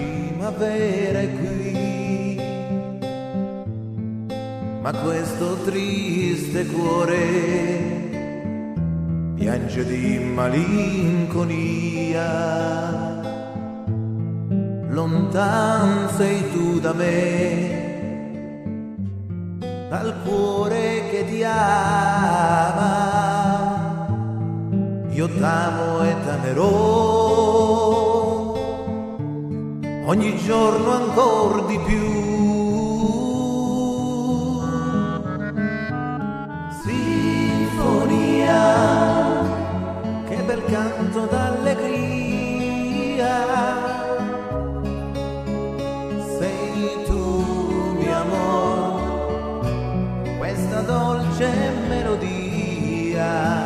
primavera è qui, ma questo triste cuore piange di malinconia. Lontan sei tu da me, dal cuore che ti ama. Io t'amo e t'amerò ogni giorno ancor di più. Sinfonia, che bel canto d'allegria, sei tu mio amor, questa dolce melodia.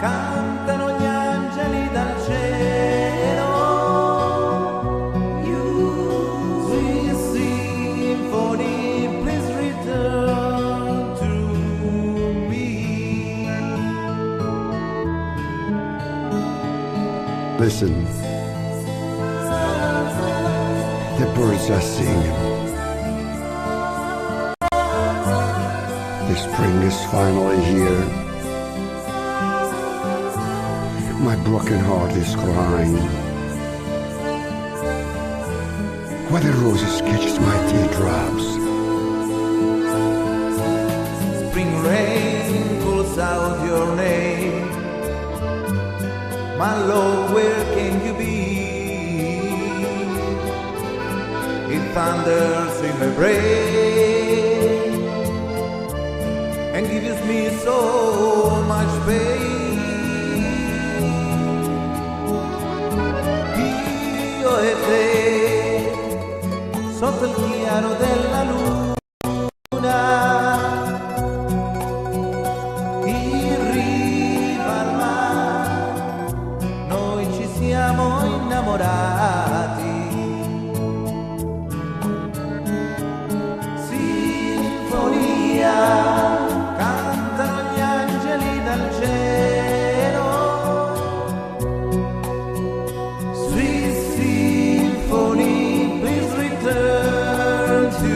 Cantano gli angeli dal cielo, you sweet symphony, please return to me. Listen, the birds are singing. The spring is finally here. My broken heart is crying. Why the roses catches my teardrops. Spring rain calls out your name. My love, where can you be? It thunders in my brain and gives me so much pain. Io e te, sotto il chiaro della luna, in riva al mare, noi ci siamo innamorati. Sinfonia, cantano gli angeli dal cielo. Sweet symphony, please return to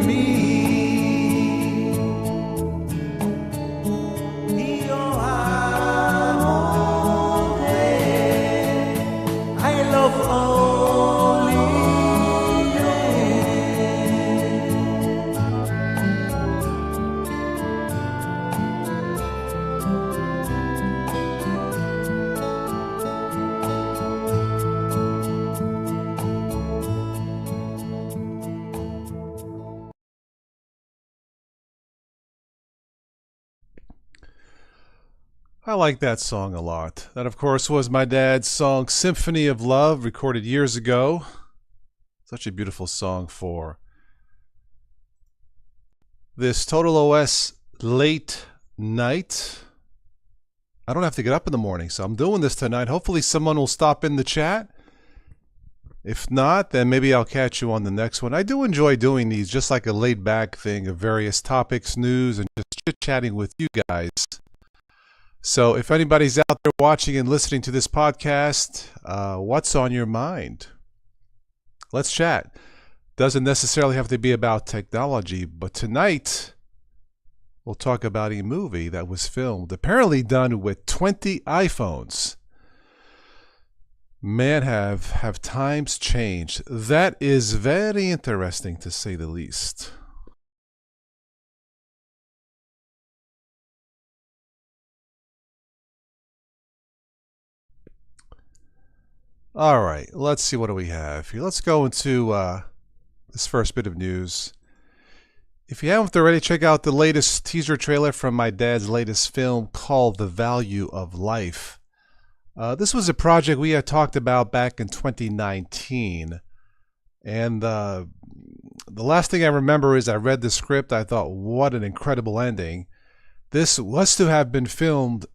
me. Io amo te, I love only te. I like that song a lot. That, of course, was my dad's song Symphony of Love, recorded years ago. Such a beautiful song for this Total OS late night. I don't have to get up in the morning, so I'm doing this tonight. Hopefully someone will stop in the chat. If not, then maybe I'll catch you on the next one. I do enjoy doing these, just like a laid-back thing of various topics, news, and just chit-chatting with you guys. So if anybody's out there watching and listening to this podcast, what's on your mind? Let's chat. Doesn't necessarily have to be about technology, but tonight we'll talk about a movie that was filmed, apparently done with 20 iPhones. Man, have times changed. That is very interesting, to say the least. All right, let's see, what do we have here. Let's go into this first bit of news. If you haven't already, check out the latest teaser trailer from my dad's latest film called The Value of Life. This was a project we had talked about back in 2019. And the last thing I remember is I read the script. I thought, what an incredible ending. This was to have been filmed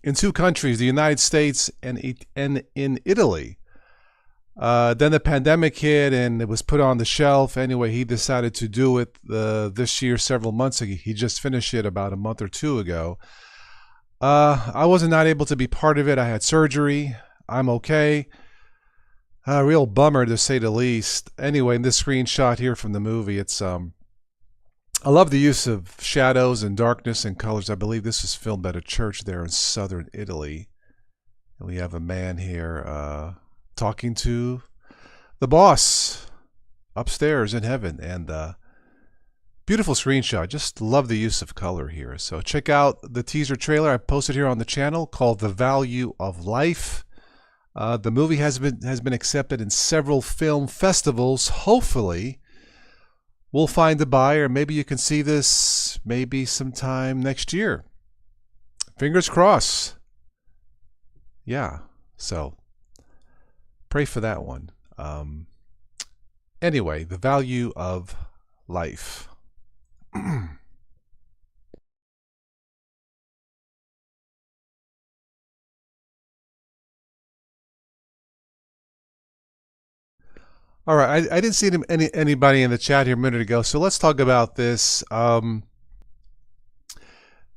in two countries, the United States and in Italy. Then the pandemic hit and it was put on the shelf. Anyway, he decided to do it this year, several months ago. He just finished it about a month or two ago. I wasn't not able to be part of it. I had surgery. I'm okay. A real bummer to say the least. Anyway, in this screenshot here from the movie, it's I love the use of shadows and darkness and colors. I believe this was filmed at a church there in southern Italy. And we have a man here talking to the boss upstairs in heaven. And beautiful screenshot. Just love the use of color here. So check out the teaser trailer I posted here on the channel called The Value of Life. The movie has been accepted in several film festivals. Hopefully, we'll find a buyer. Maybe you can see this maybe sometime next year. Fingers crossed. Yeah, so pray for that one. Anyway, The Value of Life. All right, I didn't see anybody in the chat here a minute ago, so let's talk about this.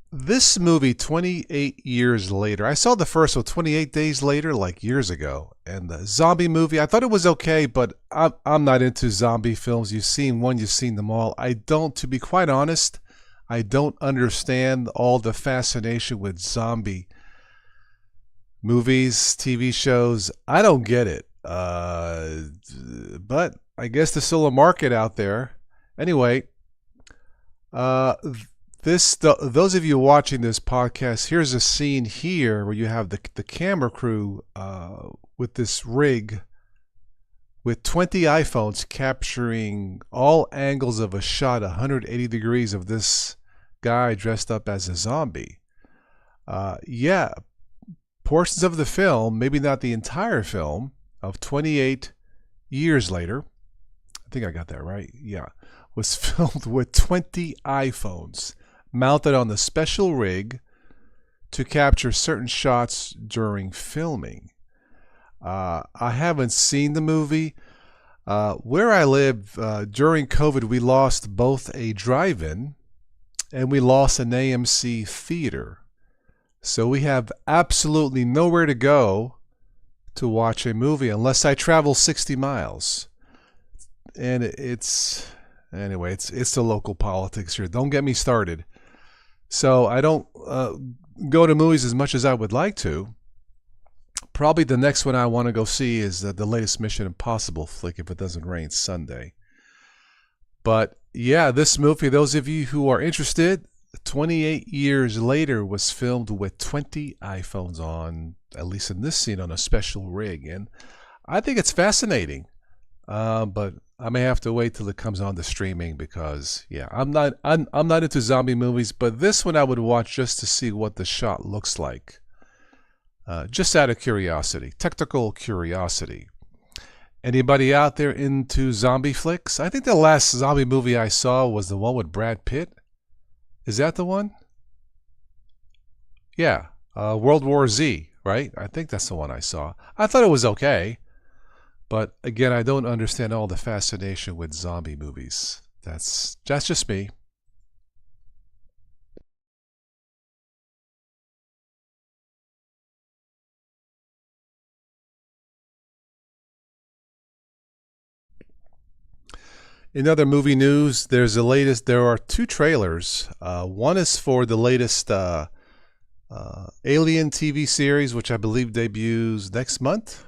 This movie, 28 years later. I saw the first one 28 days later, like years ago. And the zombie movie, I thought it was okay, but I'm not into zombie films. You've seen one, you've seen them all. I don't, to be quite honest, I don't understand all the fascination with zombie movies, TV shows. I don't get it. But I guess there's still a market out there. Anyway, those of you watching this podcast, here's a scene here where you have the camera crew with this rig with 20 iPhones capturing all angles of a shot, 180 degrees of this guy dressed up as a zombie. Yeah, portions of the film, maybe not the entire film, of 28 years later, I think I got that right, yeah, was filmed with 20 iPhones mounted on the special rig to capture certain shots during filming. I haven't seen the movie. Where I live, during COVID, we lost both a drive-in and we lost an AMC theater. So we have absolutely nowhere to go to watch a movie unless I travel 60 miles. And it's the local politics here. Don't get me started. So I don't go to movies as much as I would like to. Probably the next one I want to go see is the latest Mission Impossible flick, if it doesn't rain Sunday. But yeah, this movie, those of you who are interested, 28 years later was filmed with 20 iPhones on, at least in this scene, on a special rig. And I think it's fascinating. But I may have to wait till it comes on the streaming because, yeah, I'm not into zombie movies, but this one I would watch just to see what the shot looks like. Just out of curiosity, technical curiosity. Anybody out there into zombie flicks? I think the last zombie movie I saw was the one with Brad Pitt. Is that the one? Yeah, World War Z, right? I think that's the one I saw. I thought it was okay. But again, I don't understand all the fascination with zombie movies. That's just me. In other movie news, there are two trailers. One is for the latest Alien TV series, which I believe debuts next month,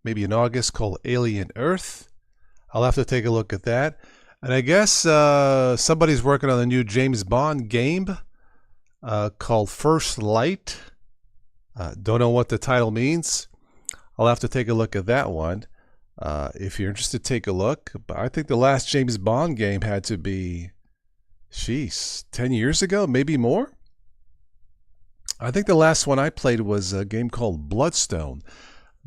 maybe in August, called Alien Earth. I'll have to take a look at that. And I guess somebody's working on a new James Bond game called First Light. Don't know what the title means. I'll have to take a look at that one. If you're interested, take a look. But I think the last James Bond game had to be, 10 years ago, maybe more. I think the last one I played was a game called Bloodstone.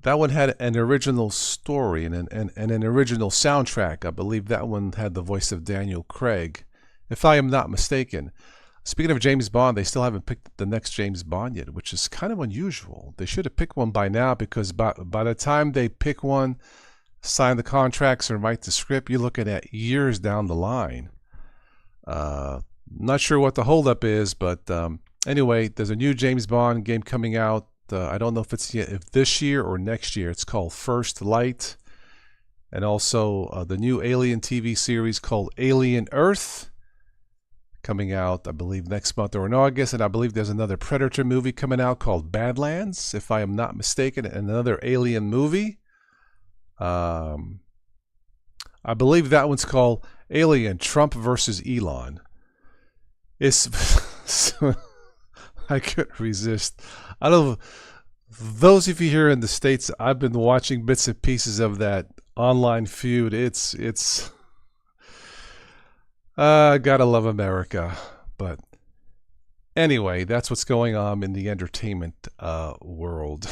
That one had an original story and an original soundtrack. I believe that one had the voice of Daniel Craig, if I am not mistaken. Speaking of James Bond, they still haven't picked the next James Bond yet, which is kind of unusual. They should have picked one by now, because by the time they pick one, sign the contracts, and write the script, you're looking at years down the line. Not sure what the holdup is, but Anyway, there's a new James Bond game coming out. I don't know if it's if this year or next year. It's called First Light. And also the new Alien TV series called Alien Earth, coming out, I believe, next month or in August. And I believe there's another Predator movie coming out called Badlands, if I am not mistaken, and another Alien movie. I believe that one's called Alien Trump versus Elon. It's I couldn't resist. I don't know. Those of you here in the States, I've been watching bits and pieces of that online feud. It's gotta love America. But anyway, that's what's going on in the entertainment world.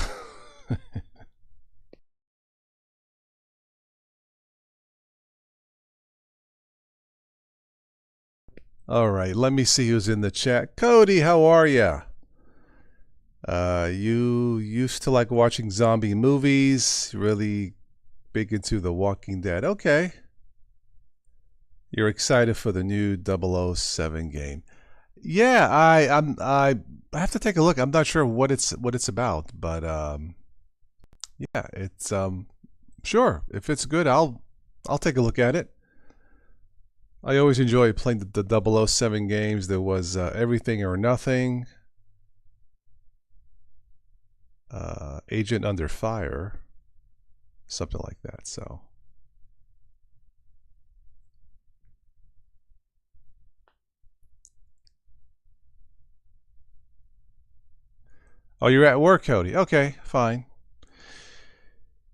All right, let me see who's in the chat. Cody, how are ya? You used to like watching zombie movies, really big into The Walking Dead. Okay. You're excited for the new 007 game. Yeah, I have to take a look. I'm not sure what it's about, but yeah, it's sure. If it's good, I'll take a look at it. I always enjoy playing the 007 games. There was Everything or Nothing, Agent Under Fire, something like that. So oh, you're at work, Cody. Okay, fine.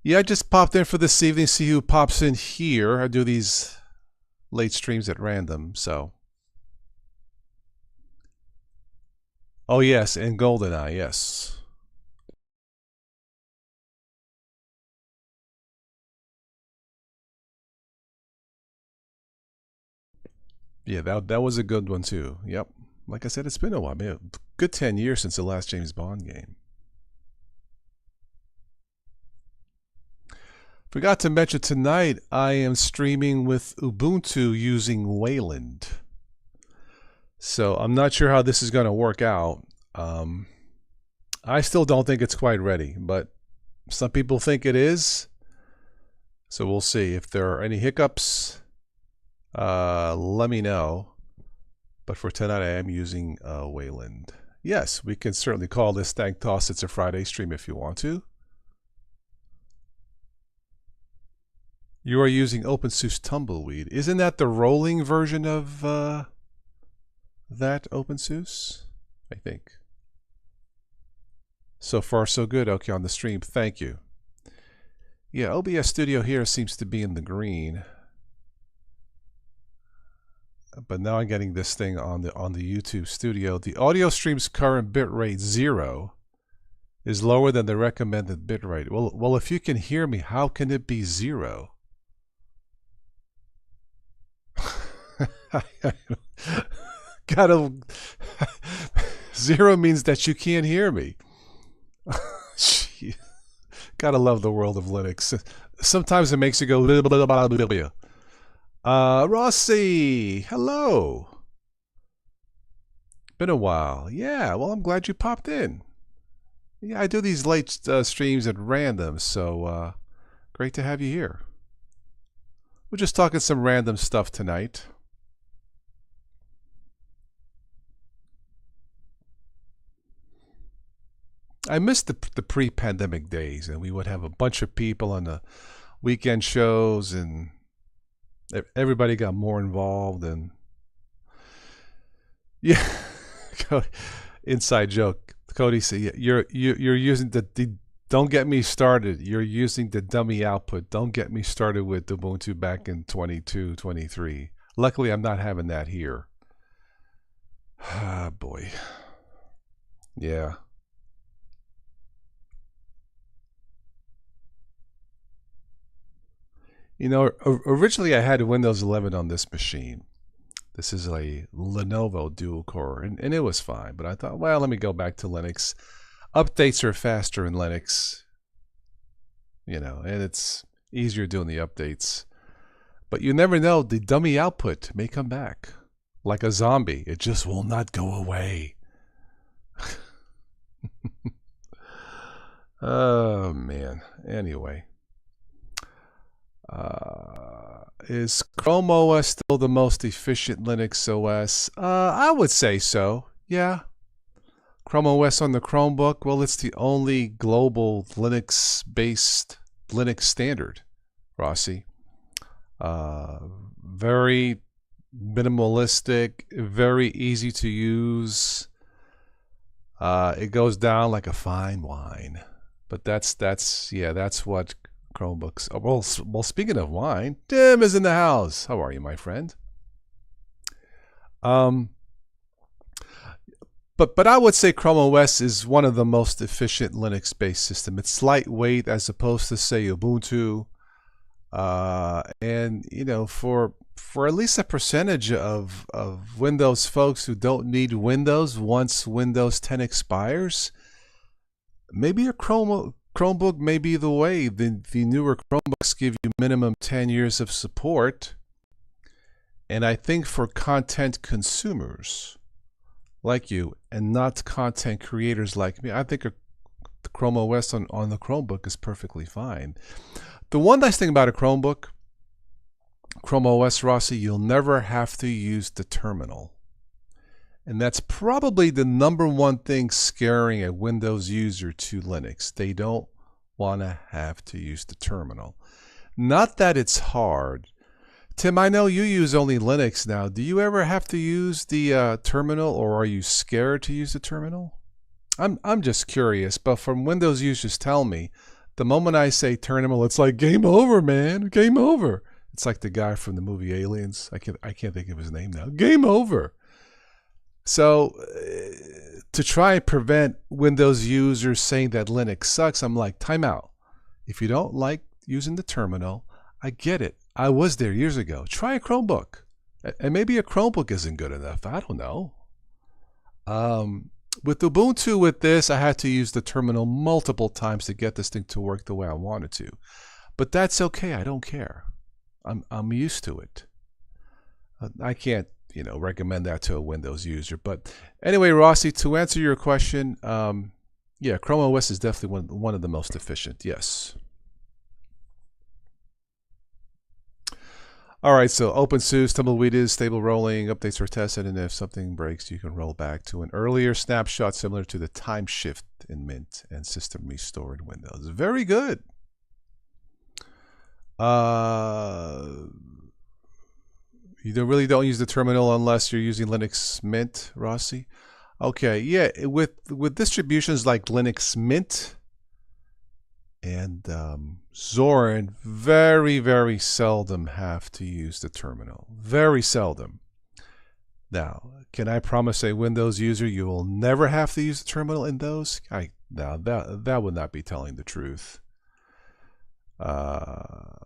Yeah, I just popped in for this evening, see who pops in here. I do these late streams at random, so. Oh yes, and GoldenEye, yes. Yeah, that was a good one too. Yep. Like I said, it's been a while. Man, good 10 years since the last James Bond game. Forgot to mention tonight, I am streaming with Ubuntu using Wayland. So I'm not sure how this is going to work out. I still don't think it's quite ready, but some people think it is. So we'll see. If there are any hiccups, let me know. But for tonight, I am using Wayland. Yes, we can certainly call this Thank Toss It's a Friday stream if you want to. You are using OpenSUSE Tumbleweed. Isn't that the rolling version of that OpenSUSE? I think. So far, so good. Okay, on the stream. Thank you. Yeah, OBS Studio here seems to be in the green. But now I'm getting this thing on the YouTube Studio. The audio stream's current bitrate 0 is lower than the recommended bitrate. Well, if you can hear me, how can it be 0? Gotta 0 means that you can't hear me. Gotta love the world of Linux. Sometimes it makes you go blah, blah, blah, blah. Rossi, hello. Been a while. Yeah, well, I'm glad you popped in. Yeah, I do these late streams at random, so great to have you here. We're just talking some random stuff tonight. I missed the pre-pandemic days, and we would have a bunch of people on the weekend shows, and everybody got more involved. And yeah, inside joke. Cody said, "You're using the don't get me started. You're using the dummy output. Don't get me started with Ubuntu back in 22, 23. Luckily, I'm not having that here." Ah, boy. Yeah. You know, originally I had Windows 11 on this machine. This is a Lenovo dual core, and it was fine. But I thought, well, let me go back to Linux. Updates are faster in Linux, you know, and it's easier doing the updates. But you never know, the dummy output may come back like a zombie. It just will not go away. Oh, man. Anyway. Is Chrome OS still the most efficient Linux OS? I would say so. Yeah. Chrome OS on the Chromebook, well, it's the only global Linux-based Linux standard, Rossi. Very minimalistic, very easy to use. It goes down like a fine wine. But that's what Chromebooks. Oh, well, speaking of wine, Tim is in the house. How are you, my friend? But I would say Chrome OS is one of the most efficient Linux-based system. It's lightweight as opposed to say Ubuntu, and for at least a percentage of Windows folks who don't need Windows once Windows 10 expires, maybe a Chromebook may be the way. The newer Chromebooks give you minimum 10 years of support, and I think for content consumers like you and not content creators like me, I think the Chrome OS on the Chromebook is perfectly fine. The one nice thing about a Chromebook, Chrome OS, Rossi, you'll never have to use the terminal. And that's probably the number one thing scaring a Windows user to Linux. They don't want to have to use the terminal. Not that it's hard. Tim, I know you use only Linux now. Do you ever have to use the terminal, or are you scared to use the terminal? I'm just curious, but from Windows users tell me, the moment I say terminal, it's like game over, man, game over. It's like the guy from the movie Aliens. I can't think of his name now. Game over. So to try and prevent Windows users saying that Linux sucks, I'm like, time out. If you don't like using the terminal, I get it. I was there years ago. Try a Chromebook. And maybe a Chromebook isn't good enough. I don't know. With Ubuntu, with this, I had to use the terminal multiple times to get this thing to work the way I wanted to. But that's okay. I don't care. I'm used to it. I can't, recommend that to a Windows user. But anyway, Rossi, to answer your question, yeah, Chrome OS is definitely one of the most efficient. Yes. All right, so OpenSUSE, tumbleweed is stable rolling, updates are tested, and if something breaks, you can roll back to an earlier snapshot similar to the time shift in Mint and system restore in Windows. Very good. You really don't use the terminal unless you're using Linux Mint, Rossi? Okay, yeah, with distributions like Linux Mint and Zorin, very, very seldom have to use the terminal. Very seldom. Now, can I promise a Windows user you will never have to use the terminal in those? Now that would not be telling the truth. Timo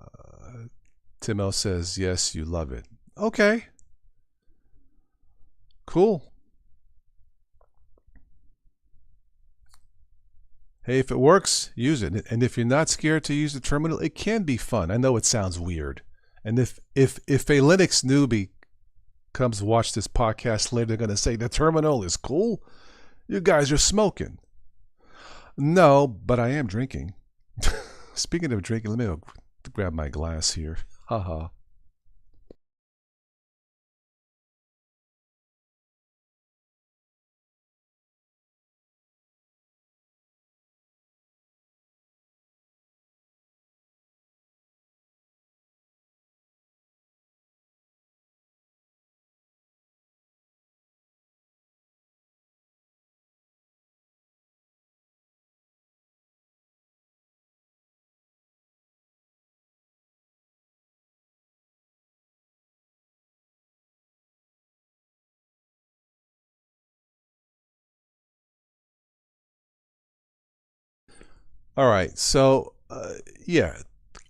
says, yes, you love it. Okay. Cool. Hey, if it works, use it. And if you're not scared to use the terminal, it can be fun. I know it sounds weird. And if a Linux newbie comes watch this podcast later, they're going to say the terminal is cool. You guys are smoking. No, but I am drinking. Speaking of drinking, let me go grab my glass here. Haha. All right, so yeah,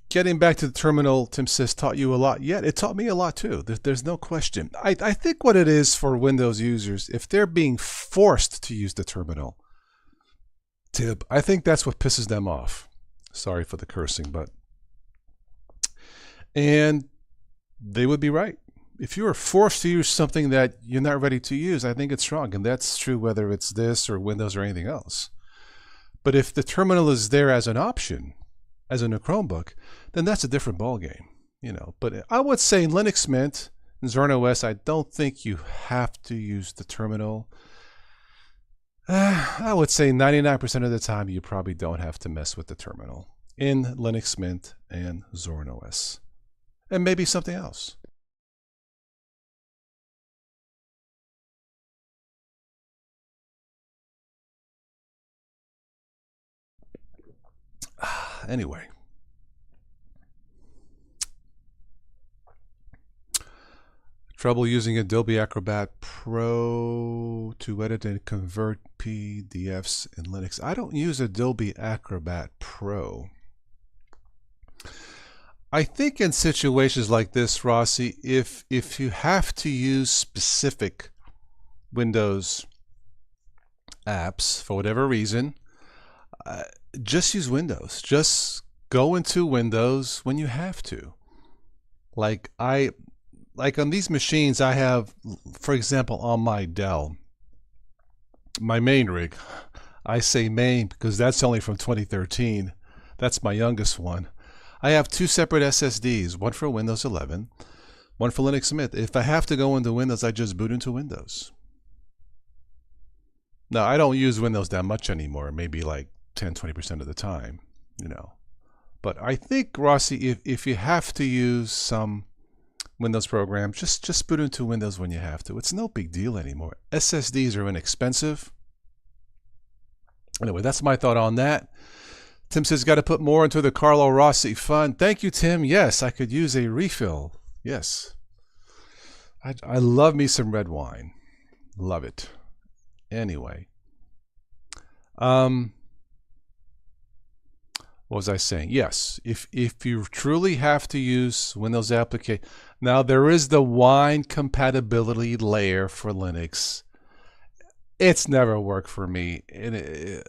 getting back to the terminal, Tim says, taught you a lot. Yeah, it taught me a lot too. There's no question. I think what it is for Windows users, if they're being forced to use the terminal, Tib, I think that's what pisses them off. Sorry for the cursing, but... And they would be right. If you are forced to use something that you're not ready to use, I think it's wrong. And that's true whether it's this or Windows or anything else. But if the terminal is there as an option, as in a Chromebook, then that's a different ballgame, you know. But I would say in Linux Mint and Zorn OS, I don't think you have to use the terminal. I would say 99% of the time you probably don't have to mess with the terminal in Linux Mint and Zorn OS. And maybe something else. Anyway. Trouble using Adobe Acrobat Pro to edit and convert PDFs in Linux. I don't use Adobe Acrobat Pro. I think in situations like this, Rossi, if you have to use specific Windows apps for whatever reason, just use Windows. Just go into Windows when you have to. Like on these machines, I have, for example, on my Dell, my main rig. I say main because that's only from 2013. That's my youngest one. I have two separate SSDs, one for Windows 11, one for Linux Mint. If I have to go into Windows, I just boot into Windows. Now, I don't use Windows that much anymore, maybe like 10-20% of the time, you know. But I think, Rossi, if you have to use some Windows program, just boot into Windows when you have to. It's no big deal anymore. SSDs are inexpensive. Anyway, that's my thought on that. Tim says, got to put more into the Carlo Rossi fund. Thank you, Tim. Yes, I could use a refill. Yes. I love me some red wine. Love it. Anyway. What was I saying? Yes, if you truly have to use Windows application. Now, there is the wine compatibility layer for Linux. It's never worked for me, and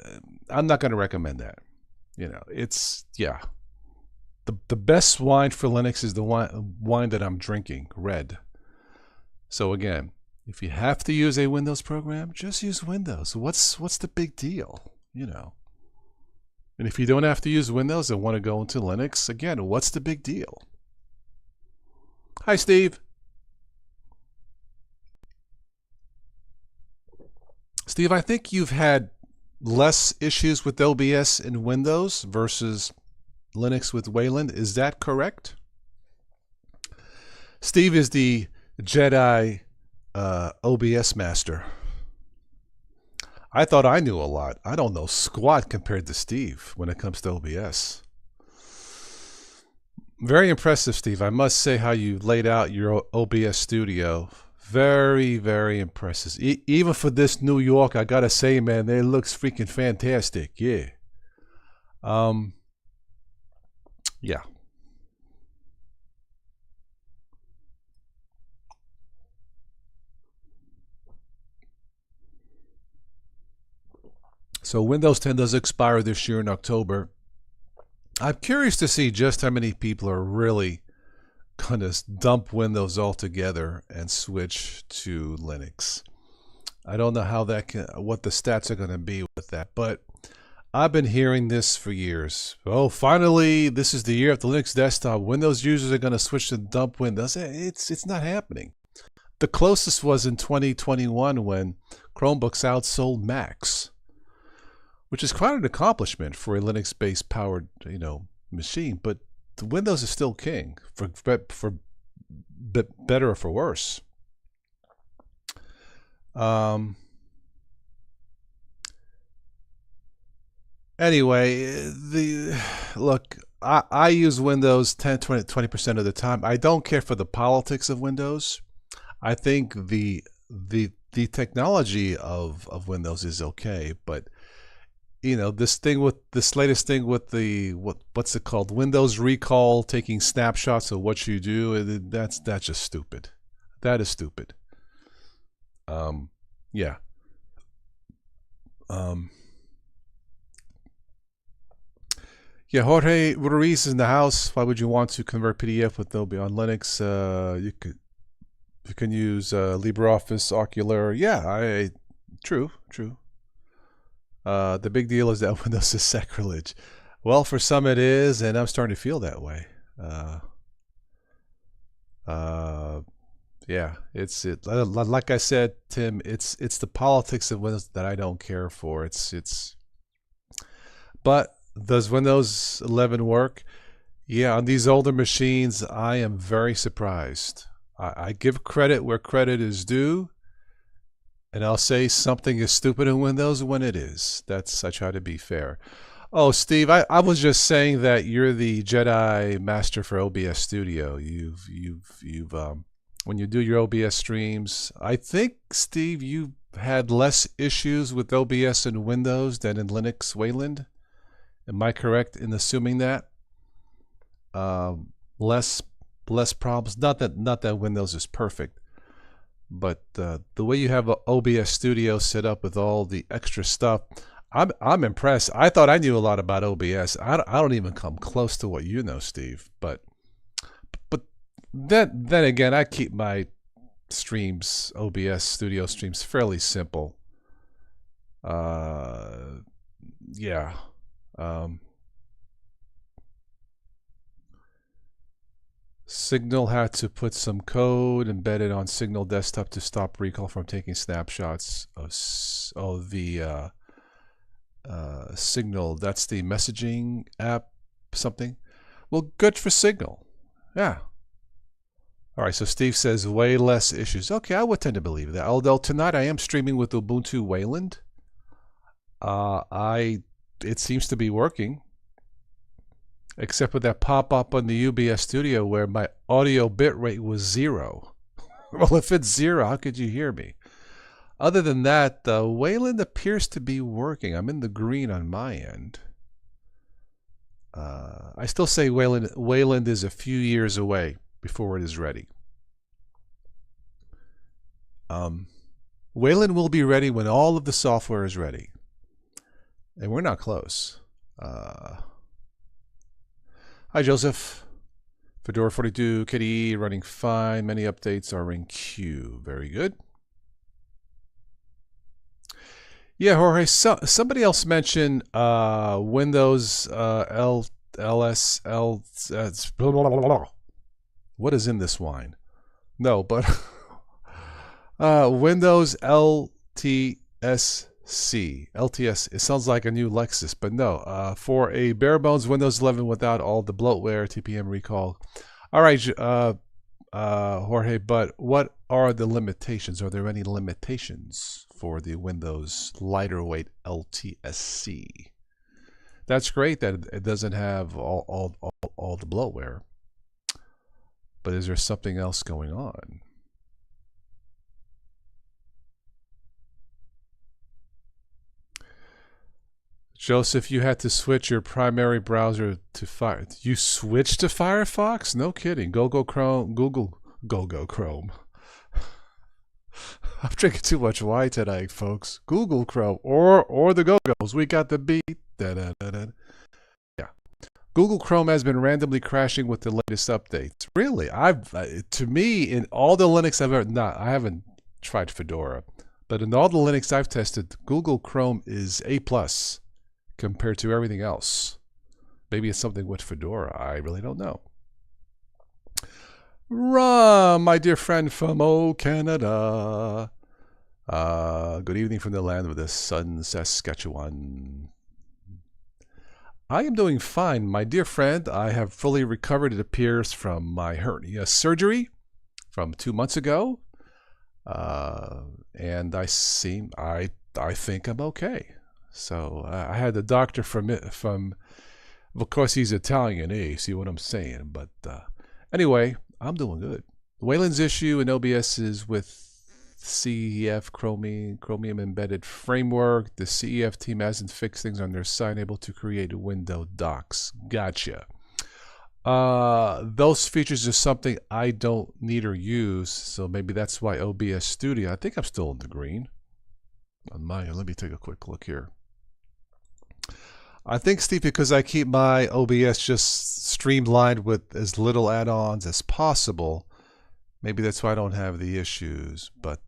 I'm not going to recommend that. You know, it's, yeah. The best wine for Linux is the wine that I'm drinking, red. So again, if you have to use a Windows program, just use Windows. What's the big deal, you know? And if you don't have to use Windows and want to go into Linux, again, what's the big deal? Hi, Steve. Steve, I think you've had less issues with OBS in Windows versus Linux with Wayland. Is that correct? Steve is the Jedi OBS master. I thought I knew a lot. I don't know squat compared to Steve when it comes to OBS. Very impressive, Steve. I must say how you laid out your OBS studio. Very, very impressive. Even for this New York, I gotta say, man, it looks freaking fantastic. Yeah. Yeah. So Windows 10 does expire this year in October. I'm curious to see just how many people are really going to dump Windows altogether and switch to Linux. I don't know how that what the stats are going to be with that, but I've been hearing this for years. Oh, finally, this is the year of the Linux desktop. Windows users are going to switch to dump Windows. It's not happening. The closest was in 2021 when Chromebooks outsold Macs, which is quite an accomplishment for a Linux-based powered, you know, machine. But the Windows is still king, for better or for worse. Anyway, look, I use Windows 10, 20% of the time. I don't care for the politics of Windows. I think the technology of Windows is okay, but you know, this latest thing with the what's it called, Windows recall, taking snapshots of what you do, that's just stupid. That is stupid. Yeah. Yeah, Jorge Ruiz is in the house. Why would you want to convert PDF with Adobe on Linux? You can use LibreOffice, Ocular. Yeah, true. The big deal is that Windows is sacrilege. Well, for some it is, and I'm starting to feel that way. Yeah, it's like I said, Tim. It's the politics of Windows that I don't care for. But does Windows 11 work? Yeah, on these older machines, I am very surprised. I give credit where credit is due, and I'll say something is stupid in Windows when it is. I try to be fair. Oh, Steve, I was just saying that you're the Jedi master for OBS Studio. You've when you do your OBS streams, I think, Steve, you've had less issues with OBS in Windows than in Linux, Wayland. Am I correct in assuming that? Less problems. Not that Windows is perfect, but the way you have a OBS Studio set up with all the extra stuff, I'm impressed. I thought I knew a lot about OBS. I don't even come close to what you know, Steve. But then again, I keep my streams, OBS Studio streams, fairly simple. Yeah. Signal had to put some code embedded on Signal desktop to stop Recall from taking snapshots of the Signal. That's the messaging app, something. Well, good for Signal. Yeah. All right, so Steve says way less issues. Okay, I would tend to believe that. Although tonight I am streaming with Ubuntu Wayland. It seems to be working. Except for that pop-up on the UBS Studio where my audio bitrate was 0. Well, if it's 0, how could you hear me? Other than that, Wayland appears to be working. I'm in the green on my end. I still say Wayland is a few years away before it is ready. Wayland will be ready when all of the software is ready. And we're not close. Hi, Joseph. Fedora 42, KDE running fine. Many updates are in queue. Very good. Yeah, Jorge, somebody else mentioned Windows LSL. What is in this wine? No, but Windows LTS, it sounds like a new Lexus, but no, for a bare bones Windows 11 without all the bloatware, TPM recall. All right, Jorge, but what are the limitations? Are there any limitations for the Windows lighter weight LTSC? That's great that it doesn't have all the bloatware, but is there something else going on? Joseph, you had to switch your primary browser to Firefox. You switched to Firefox? No kidding. Google Chrome. I'm drinking too much wine tonight, folks. Google Chrome or the Go-Go's. We got the beat. Yeah. Google Chrome has been randomly crashing with the latest updates. Really? To me, in all the Linux I've ever, I haven't tried Fedora, but in all the Linux I've tested, Google Chrome is A+ compared to everything else. Maybe it's something with Fedora. I really don't know. Ram, my dear friend from Canada. Good evening from the land of the sun, Saskatchewan. I am doing fine, my dear friend. I have fully recovered, it appears, from my hernia surgery from 2 months ago. And I think I'm okay. So I had the doctor from of course he's Italian, see what I'm saying? But anyway, I'm doing good. Wayland's issue in OBS is with CEF Chromium embedded framework. The CEF team hasn't fixed things on their side, able to create window docs. Gotcha. Those features are something I don't need or use, so maybe that's why OBS Studio. I think I'm still in the green on mine. Let me take a quick look here. I think, Steve, because I keep my OBS just streamlined with as little add-ons as possible, maybe that's why I don't have the issues. But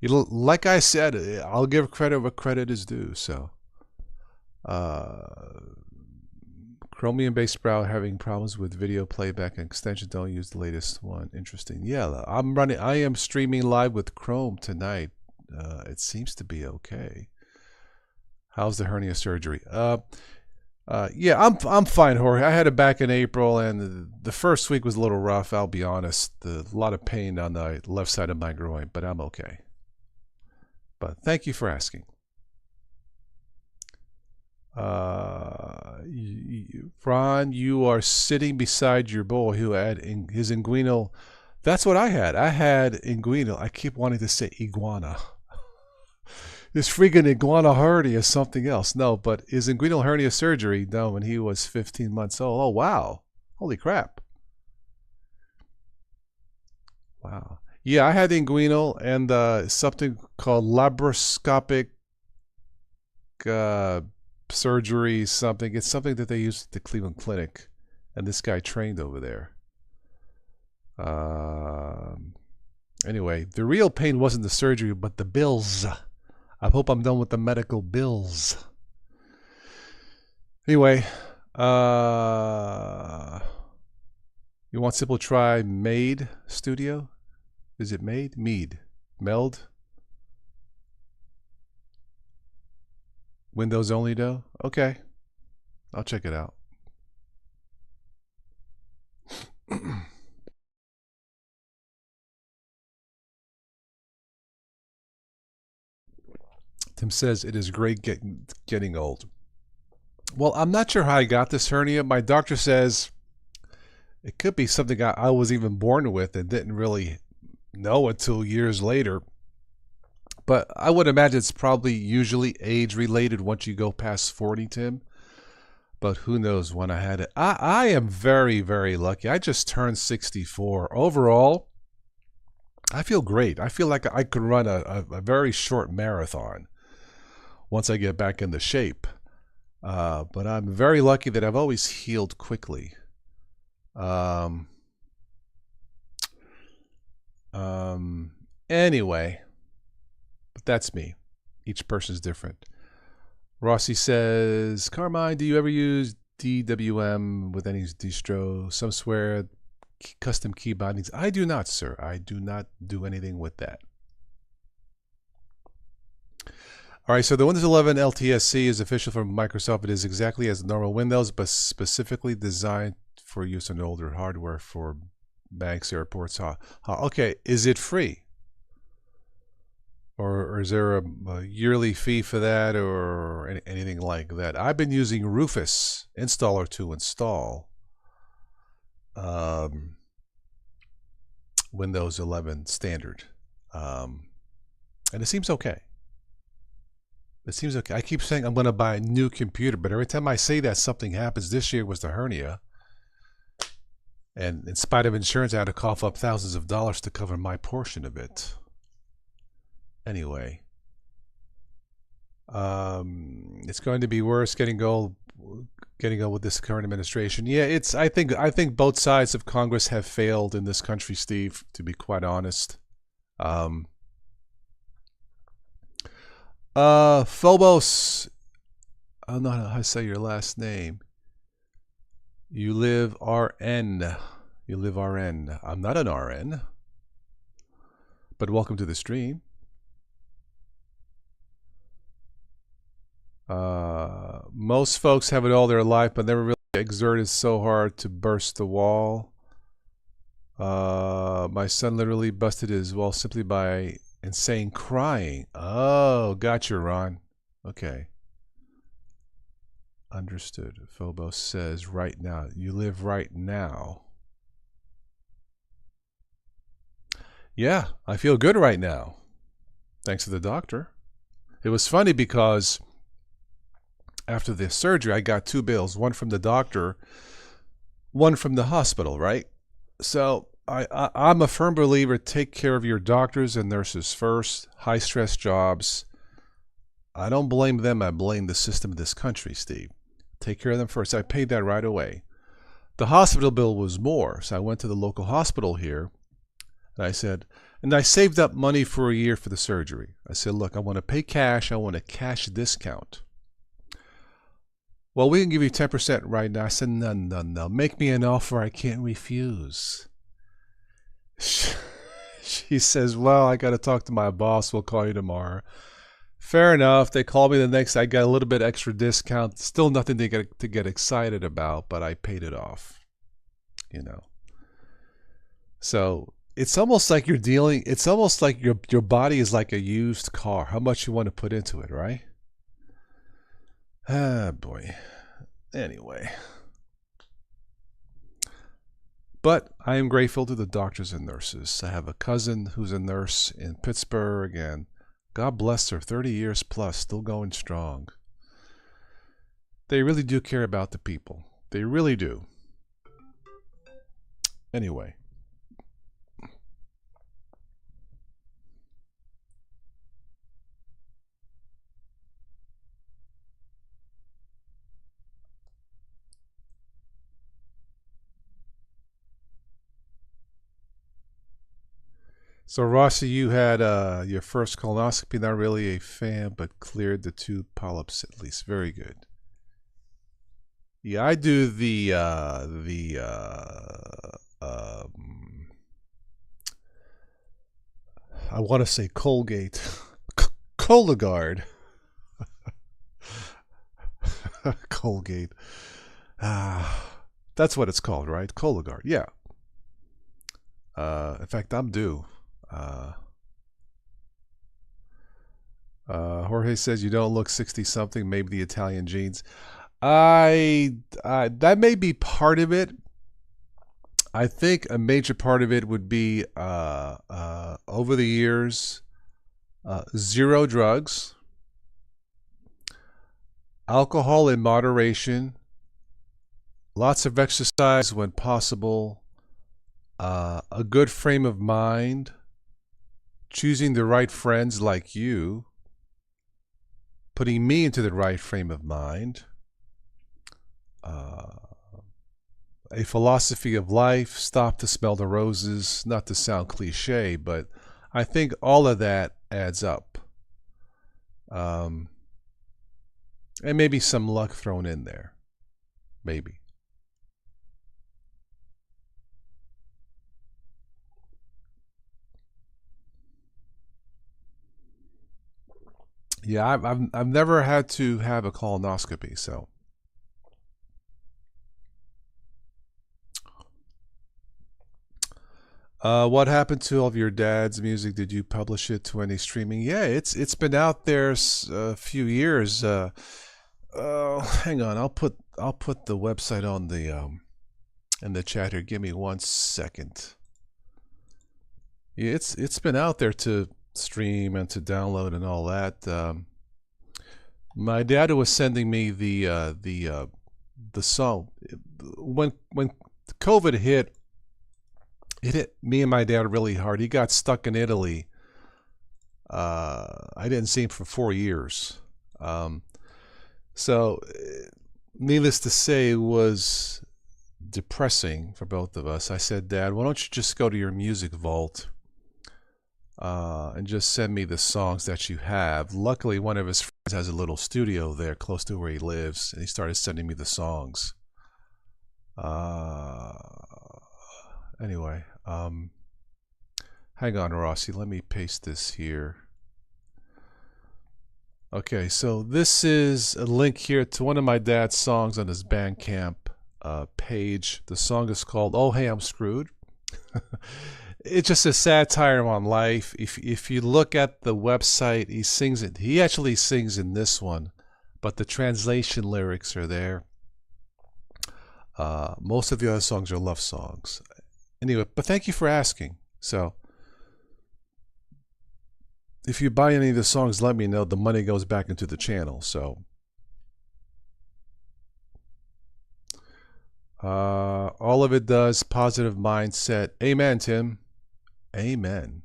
Like I said, I'll give credit where credit is due. So, Chromium-based browser having problems with video playback and extension. Don't use the latest one. Interesting. Yeah, I am streaming live with Chrome tonight. It seems to be okay. How's the hernia surgery? Yeah, I'm fine, Jorge. I had it back in April, and the first week was a little rough. I'll be honest. A lot of pain on the left side of my groin, but I'm okay. But thank you for asking. Ron, you are sitting beside your boy who had his inguinal. That's what I had. I had inguinal. I keep wanting to say iguana. This freaking iguana hernia is something else. No, but his inguinal hernia surgery done when he was 15 months old. Oh, wow. Holy crap. Wow. Yeah, I had inguinal and something called laparoscopic surgery something. It's something that they use at the Cleveland Clinic, and this guy trained over there. Anyway, the real pain wasn't the surgery, but the bills. I hope I'm done with the medical bills. Anyway, you want simple? Try Made Studio. Is it Made? Mead. Meld. Windows only though? Okay. I'll check it out. Tim says it is great getting old. Well, I'm not sure how I got this hernia. My doctor says it could be something I was even born with and didn't really know until years later. But I would imagine it's probably usually age related once you go past 40, Tim. But who knows when I had it. I am very, very lucky. I just turned 64. Overall, I feel great. I feel like I could run a very short marathon once I get back into shape. But I'm very lucky that I've always healed quickly. Anyway, but that's me. Each person's different. Rossi says, Carmine, do you ever use DWM with any distro? Some swear custom key bindings. I do not, sir. I do not do anything with that. All right, so the Windows 11 LTSC is official from Microsoft. It is exactly as normal Windows, but specifically designed for use on older hardware for banks, airports. Okay, is it free? Or is there a yearly fee for that or anything like that? I've been using Rufus installer to install Windows 11 standard. And it seems okay. It seems okay. I keep saying I'm going to buy a new computer, but every time I say that, something happens. This year was the hernia. And in spite of insurance, I had to cough up thousands of dollars to cover my portion of it. Anyway, it's going to be worse getting old with this current administration. Yeah, I think both sides of Congress have failed in this country, Steve, to be quite honest. Phobos, I don't know how to say your last name. You live RN. You live RN. I'm not an RN, but welcome to the stream. Most folks have it all their life, but never really exerted so hard to burst the wall. My son literally busted his wall simply by insane crying. Oh, gotcha, Ron. Okay. Understood. Phobos says right now. You live right now. Yeah, I feel good right now. Thanks to the doctor. It was funny because after the surgery, I got two bills, one from the doctor, one from the hospital, right? So I'm a firm believer, take care of your doctors and nurses first, high-stress jobs. I don't blame them. I blame the system of this country, Steve. Take care of them first. I paid that right away. The hospital bill was more, so I went to the local hospital here, and I said, And I saved up money for a year for the surgery. I said, look, I want to pay cash. I want a cash discount. Well, we can give you 10% right now. I said, no, no, no. Make me an offer I can't refuse. She says, well, I got to talk to my boss. We'll call you tomorrow. Fair enough. They called me the next. I got a little bit extra discount. Still nothing to get excited about, but I paid it off. You know. So it's almost like you're dealing. It's almost like your body is like a used car. How much you want to put into it, right? Ah, boy. Anyway. But I am grateful to the doctors and nurses. I have a cousin who's a nurse in Pittsburgh, and God bless her, 30 years plus, still going strong. They really do care about the people. They really do. Anyway. So Rossi, you had your first colonoscopy. Not really a fan, but cleared the 2 polyps at least. Very good. Yeah, I do I want to say Colgate, Cologuard, Colgate. That's what it's called, right? Cologuard. Yeah. In fact, I'm due. Jorge says you don't look 60 something, maybe the Italian genes. That may be part of it. I think a major part of it would be over the years, 0 drugs, alcohol in moderation, lots of exercise when possible, a good frame of mind, choosing the right friends like you, putting me into the right frame of mind, a philosophy of life, stop to smell the roses, not to sound cliche, but I think all of that adds up. And maybe some luck thrown in there. Maybe. Yeah, I've never had to have a colonoscopy, so. What happened to all of your dad's music? Did you publish it to any streaming? Yeah, it's been out there a few years. Hang on, I'll put the website on the in the chat here. Give me 1 second. Yeah, it's been out there to stream and to download and all that. My dad was sending me the song when COVID hit. It hit me and my dad really hard. He got stuck in Italy. I didn't see him for 4 years. So, needless to say, it was depressing for both of us. I said, Dad, why don't you just go to your music vault and just send me the songs that you have. Luckily, one of his friends has a little studio there close to where he lives, and he started sending me the songs. Anyway, hang on, Rossi. Let me paste this here. Okay, so this is a link here to one of my dad's songs on his Bandcamp page. The song is called "Oh Hey I'm Screwed." It's just a satire on life. If you look at the website, he sings it. He actually sings in this one, but the translation lyrics are there. Most of the other songs are love songs. Anyway, but thank you for asking. So, if you buy any of the songs, let me know. The money goes back into the channel. So, all of it does positive mindset. Amen, Tim. Amen.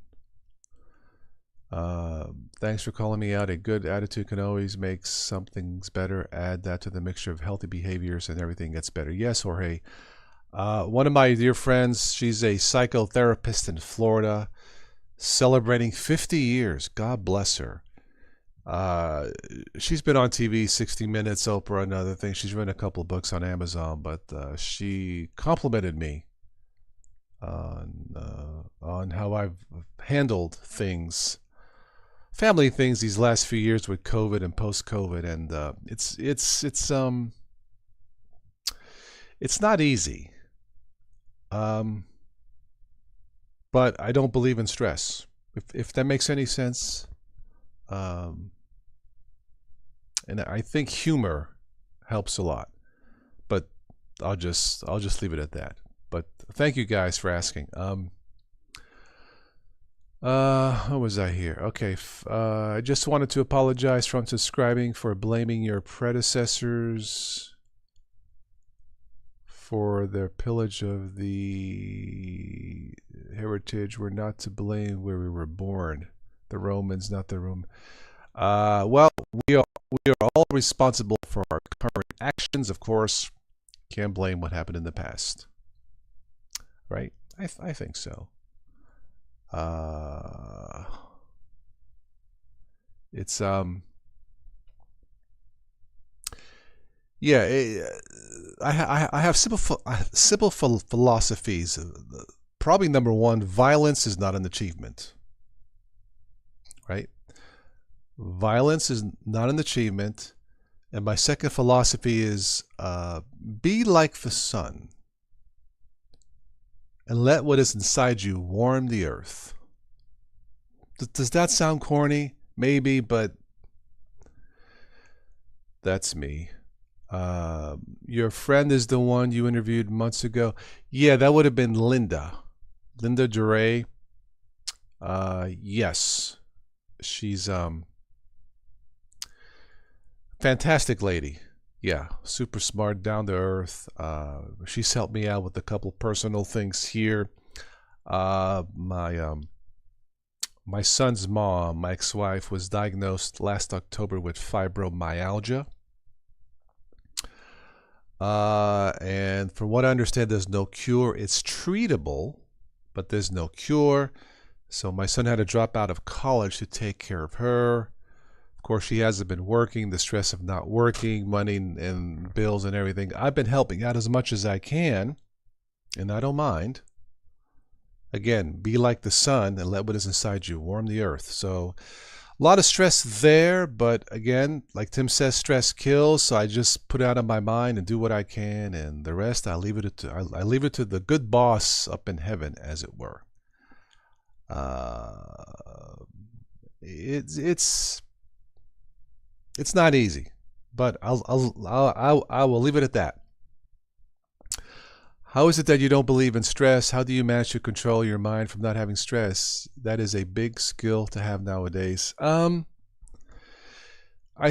Thanks for calling me out. A good attitude can always make some things better. Add that to the mixture of healthy behaviors and everything gets better. Yes, Jorge. One of my dear friends, she's a psychotherapist in Florida. celebrating 50 years. God bless her. She's been on TV, 60 Minutes, Oprah, and other things. She's written a couple of books on Amazon, but she complimented me on how I've handled things, family things, these last few years with COVID and post-COVID, and it's not easy. But I don't believe in stress. If that makes any sense. And I think humor helps a lot. But I'll just leave it at that. But thank you guys for asking. What was I here? Okay. I just wanted to apologize for unsubscribing, for blaming your predecessors for their pillage of the heritage. We're not to blame where we were born. The Romans, not the Roman. Well, we are all responsible for our current actions, of course. Can't blame what happened in the past. Right? I think so. It's yeah, I have simple philosophies. Probably number one, violence is not an achievement. Right? Violence is not an achievement. And my second philosophy is be like the sun and let what is inside you warm the earth. Does that sound corny? Maybe, but that's me. Your friend is the one you interviewed months ago. Yeah, that would have been Linda. Linda Duray. Yes. She's fantastic lady. Yeah, super smart, down to earth. She's helped me out with a couple personal things here. My son's mom, my ex-wife, was diagnosed last October with fibromyalgia. And from what I understand, there's no cure. It's treatable, but there's no cure. So my son had to drop out of college to take care of her. Of course, she hasn't been working, the stress of not working, money and bills and everything. I've been helping out as much as I can, and I don't mind. Again, be like the sun and let what is inside you warm the earth. So a lot of stress there, but again, like Tim says, stress kills. So I just put it out of my mind and do what I can, and the rest I leave it to the good boss up in heaven, as it were. It's not easy, but I will leave it at that. How is it that you don't believe in stress? How do you manage to control your mind from not having stress? That is a big skill to have nowadays. I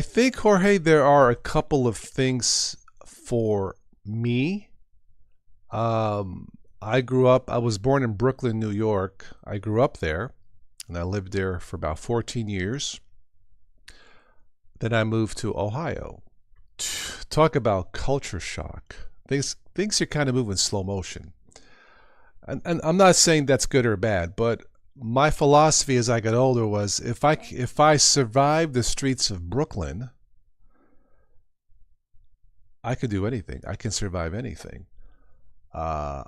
think, Jorge, there are a couple of things for me. I was born in Brooklyn, New York. I grew up there, and I lived there for about 14 years. Then I moved to Ohio. Talk about culture shock. Things are kind of moving slow motion. And I'm not saying that's good or bad, but my philosophy as I got older was if I survived the streets of Brooklyn, I could do anything. I can survive anything. I've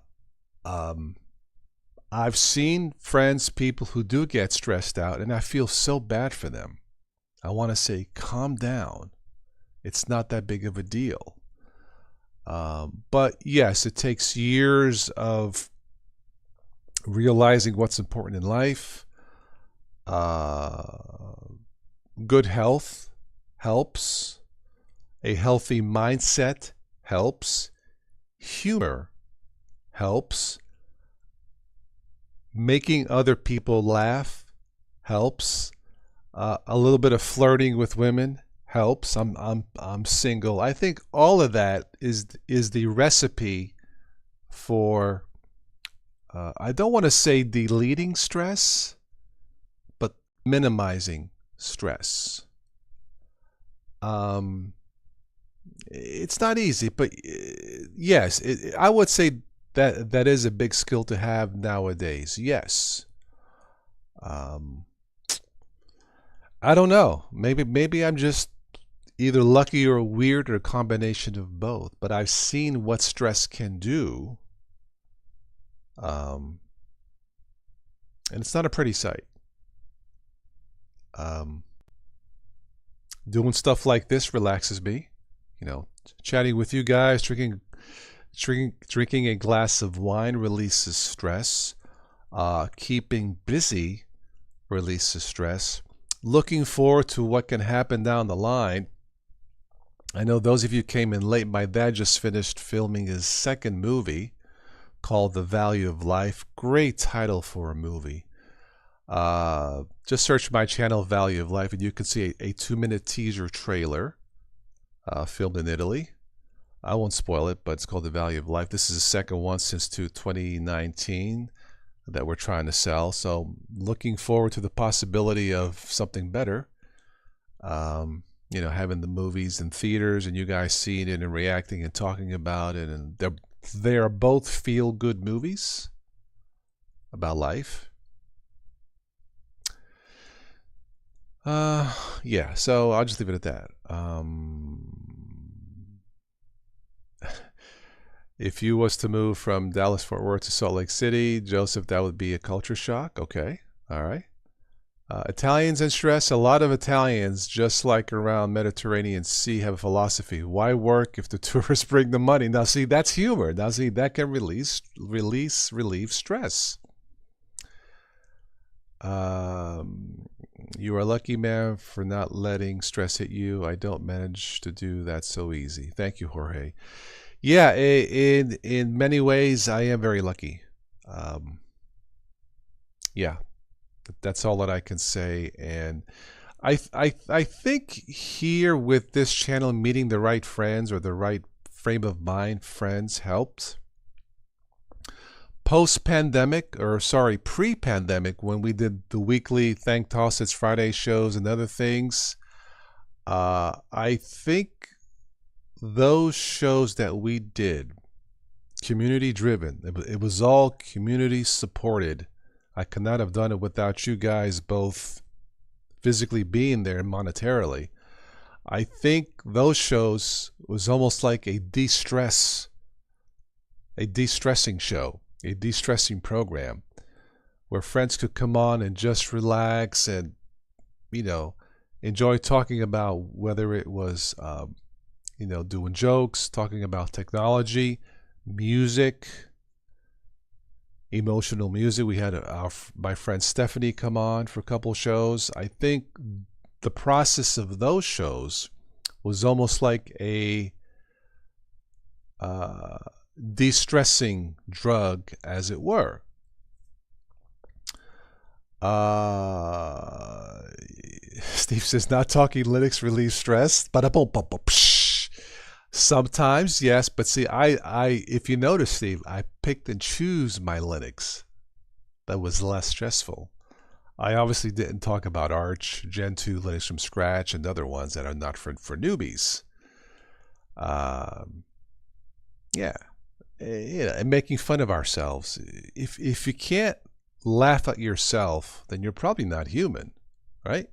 seen friends, people who do get stressed out, and I feel so bad for them. I want to say, calm down. It's not that big of a deal. But yes, it takes years of realizing what's important in life. Good health helps. A healthy mindset helps. Humor helps. Making other people laugh helps. A little bit of flirting with women helps. I'm single. I think all of that is the recipe for I don't want to say deleting stress, but minimizing stress. It's not easy, but yes, I would say that is a big skill to have nowadays. Yes. Um, I don't know. Maybe I'm just either lucky or weird or a combination of both. But I've seen what stress can do, um, and it's not a pretty sight. Um, Doing stuff like this relaxes me. You know, chatting with you guys, drinking a glass of wine releases stress. Keeping busy releases stress. Looking forward to what can happen down the line. I know those of you came in late. My dad just finished filming his second movie called The Value of Life. Great title for a movie. Just search my channel, Value of Life, and you can see a 2-minute teaser trailer filmed in Italy. I won't spoil it, but it's called The Value of Life. This is the second one since 2019 that we're trying to sell. So looking forward to the possibility of something better. You know, having the movies in theaters and you guys seeing it and reacting and talking about it. And they are both feel-good movies about life. Yeah, so I'll just leave it at that. If you was to move from Dallas Fort Worth to Salt Lake City, Joseph, that would be a culture shock. Okay, all right. Italians and stress. A lot of Italians, just like around Mediterranean Sea, have a philosophy: why work if the tourists bring the money? Now, see, that's humor. Now, see, that can relieve stress. You are lucky, man, for not letting stress hit you. I don't manage to do that so easy. Thank you, Jorge. Yeah, in many ways, I am very lucky. Yeah, that's all that I can say. And I think here with this channel, meeting the right friends or the right frame of mind friends helped. Post-pandemic, or sorry, pre-pandemic, when we did the weekly Thank Toss It's Friday shows and other things, I think those shows that we did, community driven, it was all community supported. I could not have done it without you guys both physically being there monetarily. I think those shows was almost like a de-stressing show, a de-stressing program where friends could come on and just relax and, you know, enjoy talking about whether it was, you know, doing jokes, talking about technology, music, emotional music. We had my friend Stephanie come on for a couple of shows. I think the process of those shows was almost like a de-stressing drug, as it were. Steve says, not talking Linux relieves stress. Sometimes, yes, but see, if you notice, Steve, I picked and choose my Linux that was less stressful. I obviously didn't talk about Arch, Gen 2 Linux from scratch, and other ones that are not for newbies. Yeah, you know, and making fun of ourselves. If you can't laugh at yourself, then you're probably not human, right?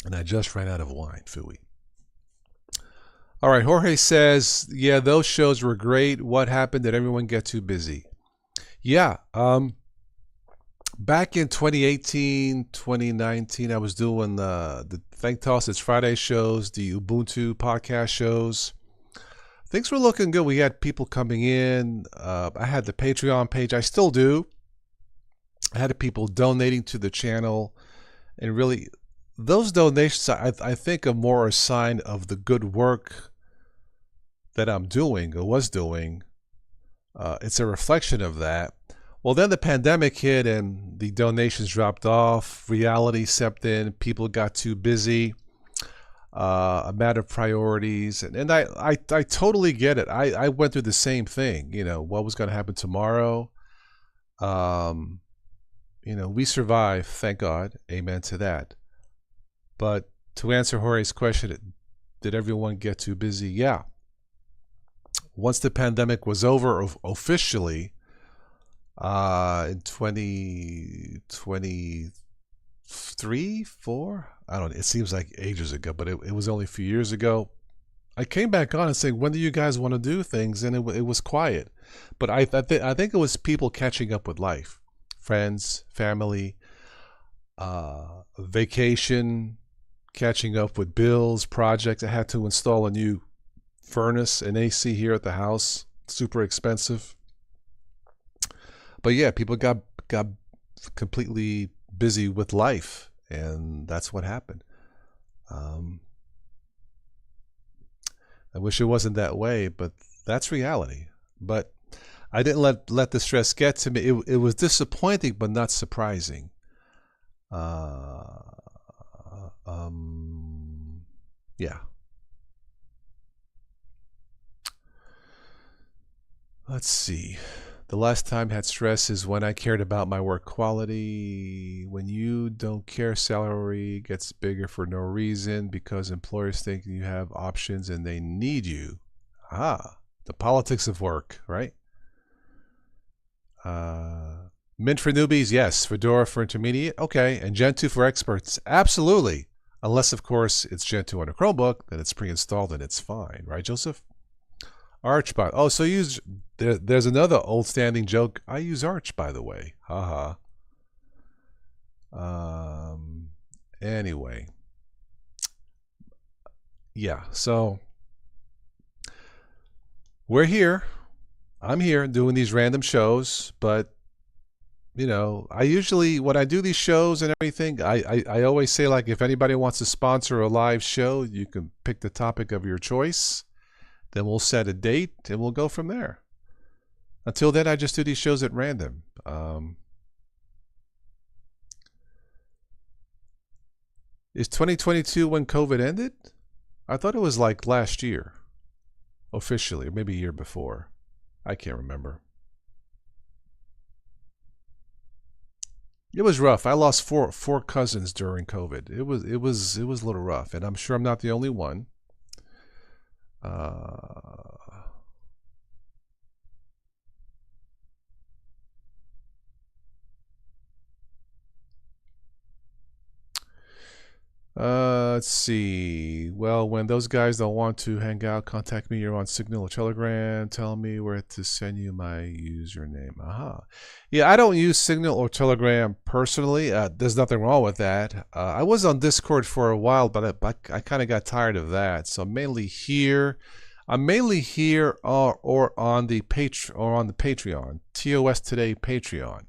And I just ran out of wine, phooey. All right, Jorge says, yeah, those shows were great. What happened? Did everyone get too busy? Yeah, back in 2018, 2019, I was doing the Thank Toss It's Friday shows, the Ubuntu podcast shows. Things were looking good. We had people coming in. I had the Patreon page. I still do. I had people donating to the channel. And really, those donations, I think, are more a sign of the good work that I'm doing or was doing. It's a reflection of that. Well, then the pandemic hit and the donations dropped off. Reality stepped in. People got too busy. A matter of priorities. And I totally get it. I went through the same thing. You know, what was going to happen tomorrow? You know, we survived, thank God. Amen to that. But to answer Jorge's question, did everyone get too busy? Yeah. once the pandemic was over officially in 2023, 4? I don't know. It seems like ages ago, but it was only a few years ago. I came back on and saying, when do you guys want to do things? And it was quiet. But I think it was people catching up with life. Friends, family, vacation, catching up with bills, projects. I had to install a new furnace and AC here at the house. Super expensive. But yeah, people got completely busy with life, and that's what happened. I wish it wasn't that way, but that's reality. But I didn't let the stress get to me. It was disappointing, but not surprising. Yeah. Let's see. The last time I had stress is when I cared about my work quality. When you don't care, salary gets bigger for no reason because employers think you have options and they need you. The politics of work, right? Mint for newbies, yes. Fedora for intermediate, okay. And Gentoo for experts, absolutely. Unless, of course, it's Gentoo on a Chromebook, then it's pre-installed and it's fine, right, Joseph? Archbot. Oh, so there's another old standing joke. I use Arch, by the way. Haha. Anyway. Yeah, so we're here. I'm here doing these random shows, but you know, I usually, when I do these shows and everything, I always say, like, if anybody wants to sponsor a live show, you can pick the topic of your choice. Then we'll set a date and we'll go from there. Until then, I just do these shows at random. Is 2022 when COVID ended? I thought it was like last year, officially, or maybe a year before. I can't remember. It was rough. I lost four cousins during COVID. It was a little rough, and I'm sure I'm not the only one. Let's see. Well, when those guys don't want to hang out, contact me. You're on Signal or Telegram. Tell me where to send you my username. Yeah, I don't use Signal or Telegram personally. There's nothing wrong with that. I was on Discord for a while, but I kind of got tired of that. So I'm mainly here. or on the Patreon. TOS Today Patreon.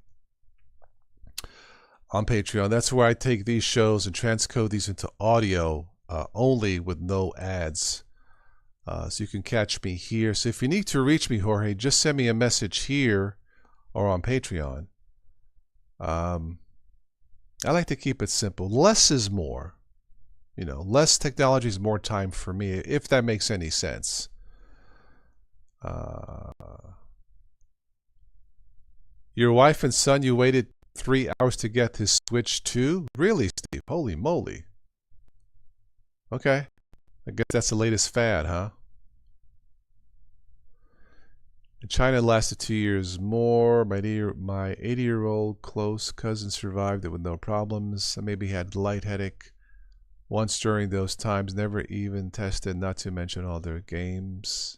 On Patreon, that's where I take these shows and transcode these into audio only with no ads. So you can catch me here. So if you need to reach me, Jorge, just send me a message here or on Patreon. I like to keep it simple. Less is more. You know, less technology is more time for me, if that makes any sense. Your wife and son, you waited 3 hours to get his Switch 2? Really, Steve? Holy moly. Okay. I guess that's the latest fad, huh? In China, lasted 2 years more. My 80-year-old close cousin survived it with no problems. I maybe had light headache once during those times. Never even tested, not to mention all their games.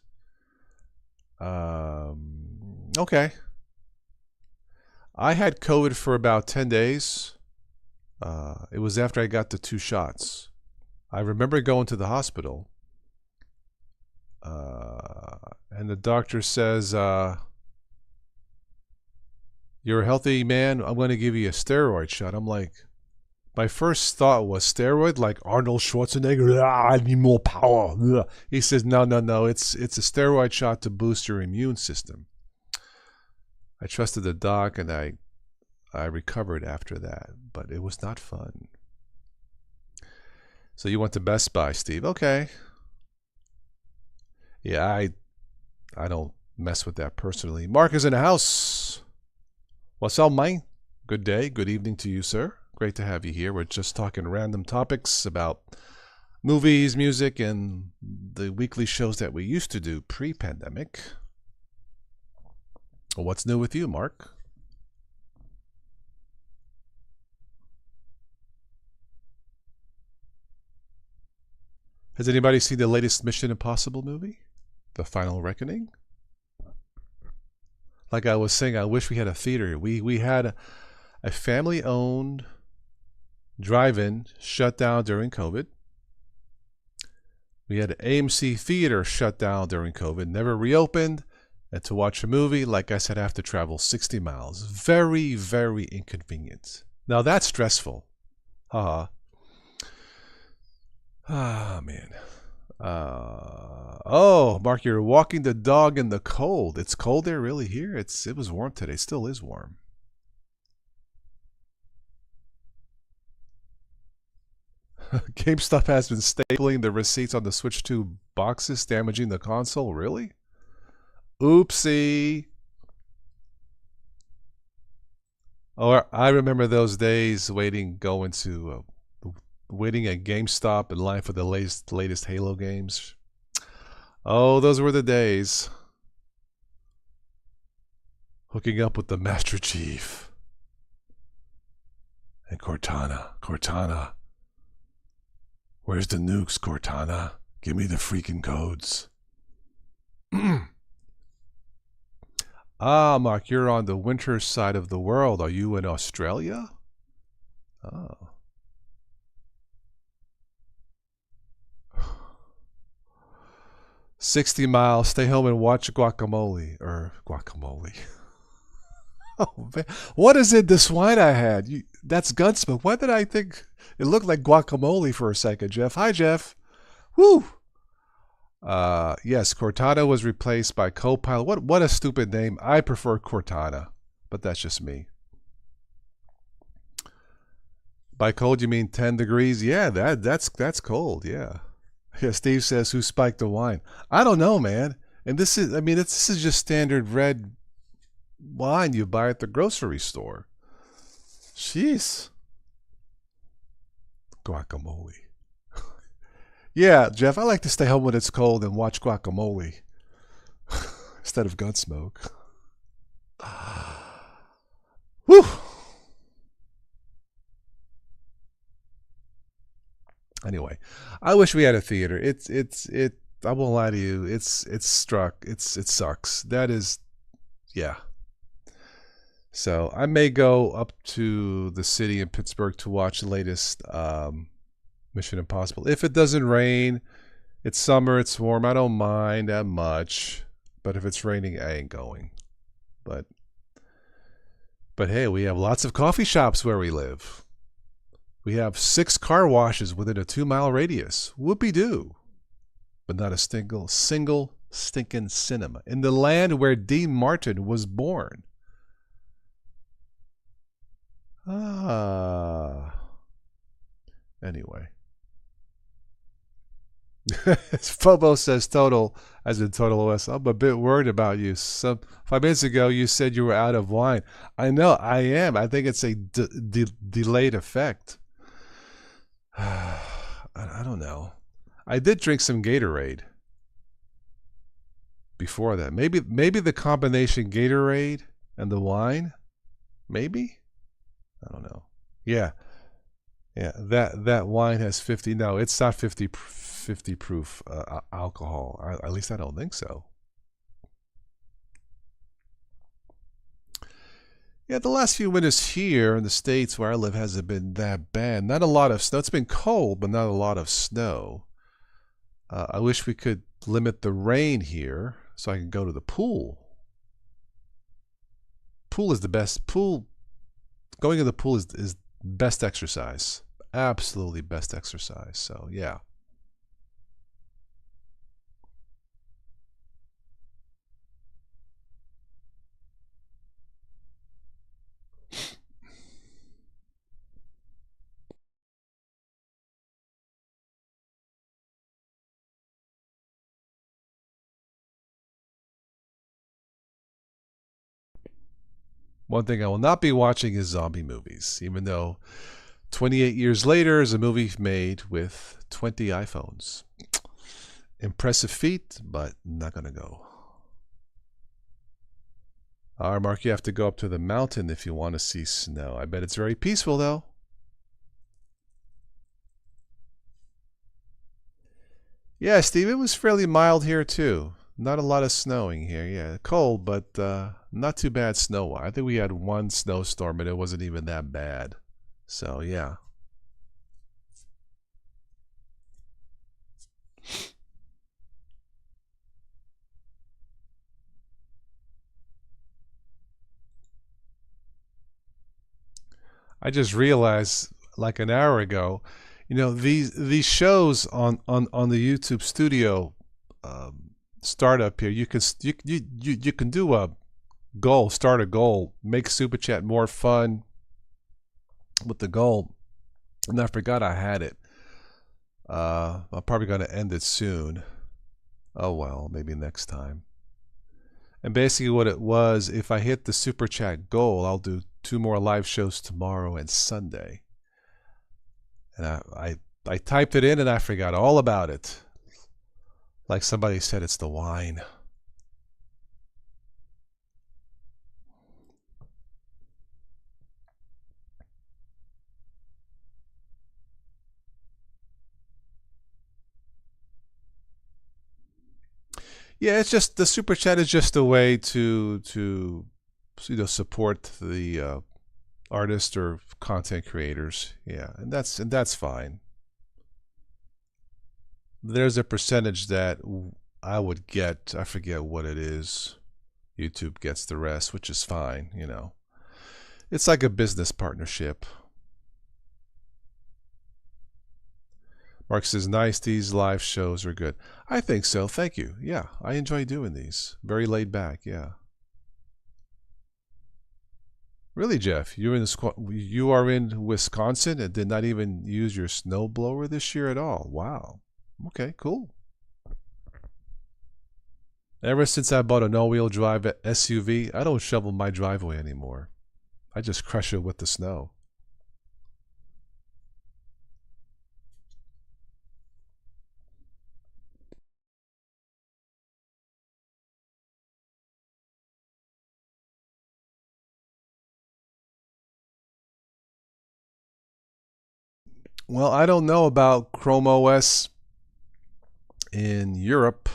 Okay. I had COVID for about 10 days. It was after I got the 2 shots. I remember going to the hospital. And the doctor says, you're a healthy man. I'm going to give you a steroid shot. I'm like, my first thought was steroid, like Arnold Schwarzenegger. I need more power. He says, no. It's a steroid shot to boost your immune system. I trusted the doc, and I recovered after that, but it was not fun. So you went to Best Buy, Steve? Okay. Yeah, I don't mess with that personally. Mark is in the house. What's up, mate? Good day, good evening to you, sir. Great to have you here. We're just talking random topics about movies, music, and the weekly shows that we used to do pre-pandemic. What's new with you, Mark? Has anybody seen the latest Mission Impossible movie? The Final Reckoning? Like I was saying, I wish we had a theater. We had a family-owned drive-in shut down during COVID. We had an AMC theater shut down during COVID, never reopened. And to watch a movie, like I said, I have to travel 60 miles. Very, very inconvenient. Now that's stressful. Haha. Ah, man. Oh, Mark, you're walking the dog in the cold. It's cold there really here? It was warm today. It still is warm. GameStop has been stapling the receipts on the Switch 2 boxes, damaging the console. Really? Oopsie. Oh, I remember those days waiting at GameStop in line for the latest Halo games. Oh, those were the days. Hooking up with the Master Chief. And Cortana. Where's the nukes, Cortana? Give me the freaking codes. Ah, Mark, you're on the winter side of the world. Are you in Australia? Oh. "60 miles, stay home and watch guacamole." Oh, man. What is it, this wine I had? That's Gunsmoke. Why did I think it looked like guacamole for a second, Jeff? Hi, Jeff. Woo! Yes, Cortana was replaced by Copilot. What a stupid name. I prefer Cortana, but that's just me. By cold, you mean 10 degrees? Yeah, that's cold, yeah. Yeah, Steve says, who spiked the wine? I don't know, man. And this is just standard red wine you buy at the grocery store. Jeez. Guacamole. Yeah, Jeff, I like to stay home when it's cold and watch guacamole instead of Gunsmoke. Whew. Anyway, I wish we had a theater. I won't lie to you. It sucks. That is, yeah. So I may go up to the city in Pittsburgh to watch the latest Mission Impossible. If it doesn't rain, it's summer, it's warm. I don't mind that much. But if it's raining, I ain't going. But hey, we have lots of coffee shops where we live. We have 6 car washes within a 2-mile radius. Whoopee-doo. But not a single stinking cinema in the land where Dean Martin was born. Anyway. Phobo says total, as in total OS. I'm a bit worried about you. 5 minutes ago, you said you were out of wine. I know, I am. I think it's a delayed effect. I don't know. I did drink some Gatorade before that. Maybe the combination Gatorade and the wine. Maybe. I don't know. Yeah. That wine has 50. No, it's not 50 proof alcohol. At least I don't think so. Yeah, the last few winters here in the States where I live hasn't been that bad. Not a lot of snow. It's been cold, but not a lot of snow. I wish we could limit the rain here so I can go to the pool. Pool is the best. Going to the pool is best exercise. Absolutely best exercise. So, yeah. One thing I will not be watching is zombie movies, even though 28 years later is a movie made with 20 iPhones. Impressive feat, but not going to go. All right, Mark, you have to go up to the mountain if you want to see snow. I bet it's very peaceful, though. Yeah, Steve, it was fairly mild here, too. Not a lot of snowing here. Yeah, cold, but not too bad snow-wise. I think we had one snowstorm, and it wasn't even that bad. So, yeah. I just realized like an hour ago, these shows on the YouTube Studio startup here. You can do a goal, start a goal, make Super Chat more fun with the goal. And I forgot I had it. I'm probably going to end it soon. Oh well, maybe next time. And basically what it was, if I hit the Super Chat goal, I'll do 2 more live shows tomorrow and Sunday. And I typed it in and I forgot all about it. Like somebody said, it's the wine. Yeah, it's just the Super Chat is just a way to support the artists or content creators. Yeah, and that's fine. There's a percentage that I would get. I forget what it is. YouTube gets the rest, which is fine. It's like a business partnership. Mark says, nice, these live shows are good. I think so, thank you. Yeah, I enjoy doing these. Very laid back, yeah. Really, Jeff, you are in Wisconsin and did not even use your snowblower this year at all. Wow. Okay, cool. Ever since I bought an all-wheel drive SUV, I don't shovel my driveway anymore. I just crush it with the snow. Well, I don't know about Chrome OS in Europe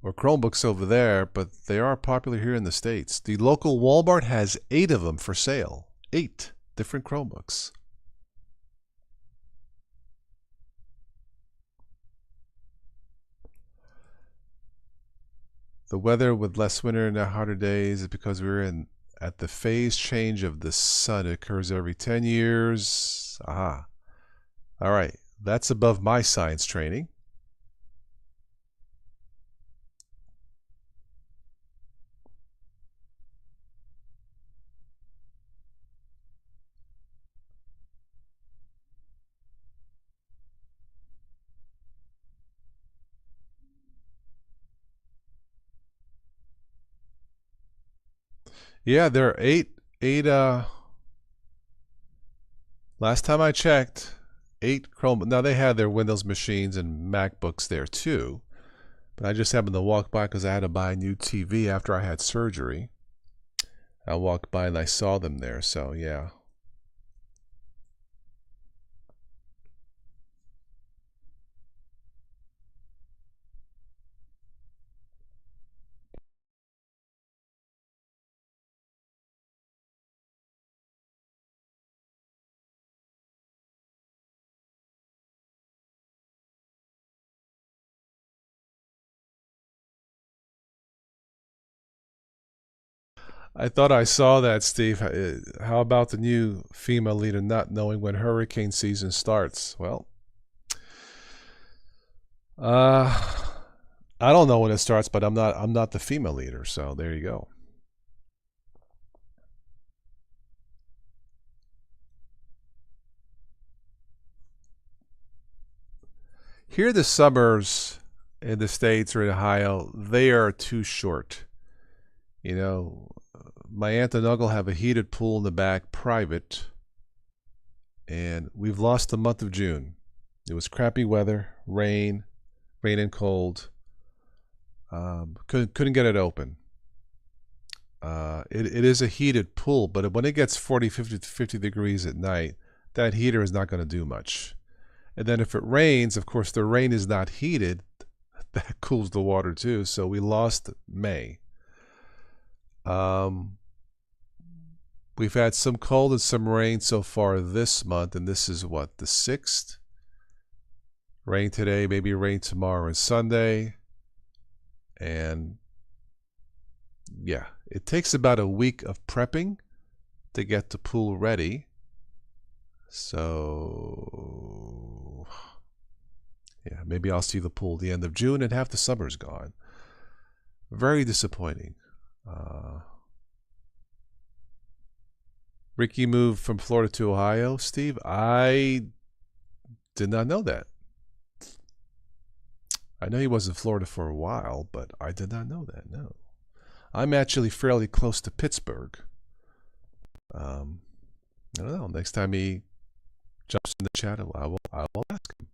or Chromebooks over there, but they are popular here in the States. The local Walmart has 8 of them for sale. 8 different Chromebooks. The weather with less winter and hotter days is because we're at the phase change of the sun. It occurs every 10 years. Aha. All right. That's above my science training. Yeah, there are eight last time I checked, 8 Chrome. Now they had their Windows machines and MacBooks there too. But I just happened to walk by because I had to buy a new TV after I had surgery. I walked by and I saw them there, so yeah. I thought I saw that, Steve. How about the new FEMA leader not knowing when hurricane season starts? Well, I don't know when it starts, but I'm not the FEMA leader, so there you go. Here, the summers in the States or in Ohio, they are too short. My aunt and uncle have a heated pool in the back, private. and we've lost the month of June. It was crappy weather, rain and cold. Couldn't get it open. It is a heated pool, but when it gets 40, 50 degrees at night, that heater is not going to do much. And then if it rains, of course, the rain is not heated. That cools the water too. So we lost May. We've had some cold and some rain so far this month, and this is what, the 6th? Rain today, maybe rain tomorrow and Sunday. And yeah, it takes about a week of prepping to get the pool ready. So yeah, maybe I'll see the pool the end of June and half the summer's gone. Very disappointing. Ricky moved from Florida to Ohio, Steve. I did not know that. I know he was in Florida for a while, but I did not know that, no. I'm actually fairly close to Pittsburgh. I don't know. Next time he jumps in the chat, I will ask him.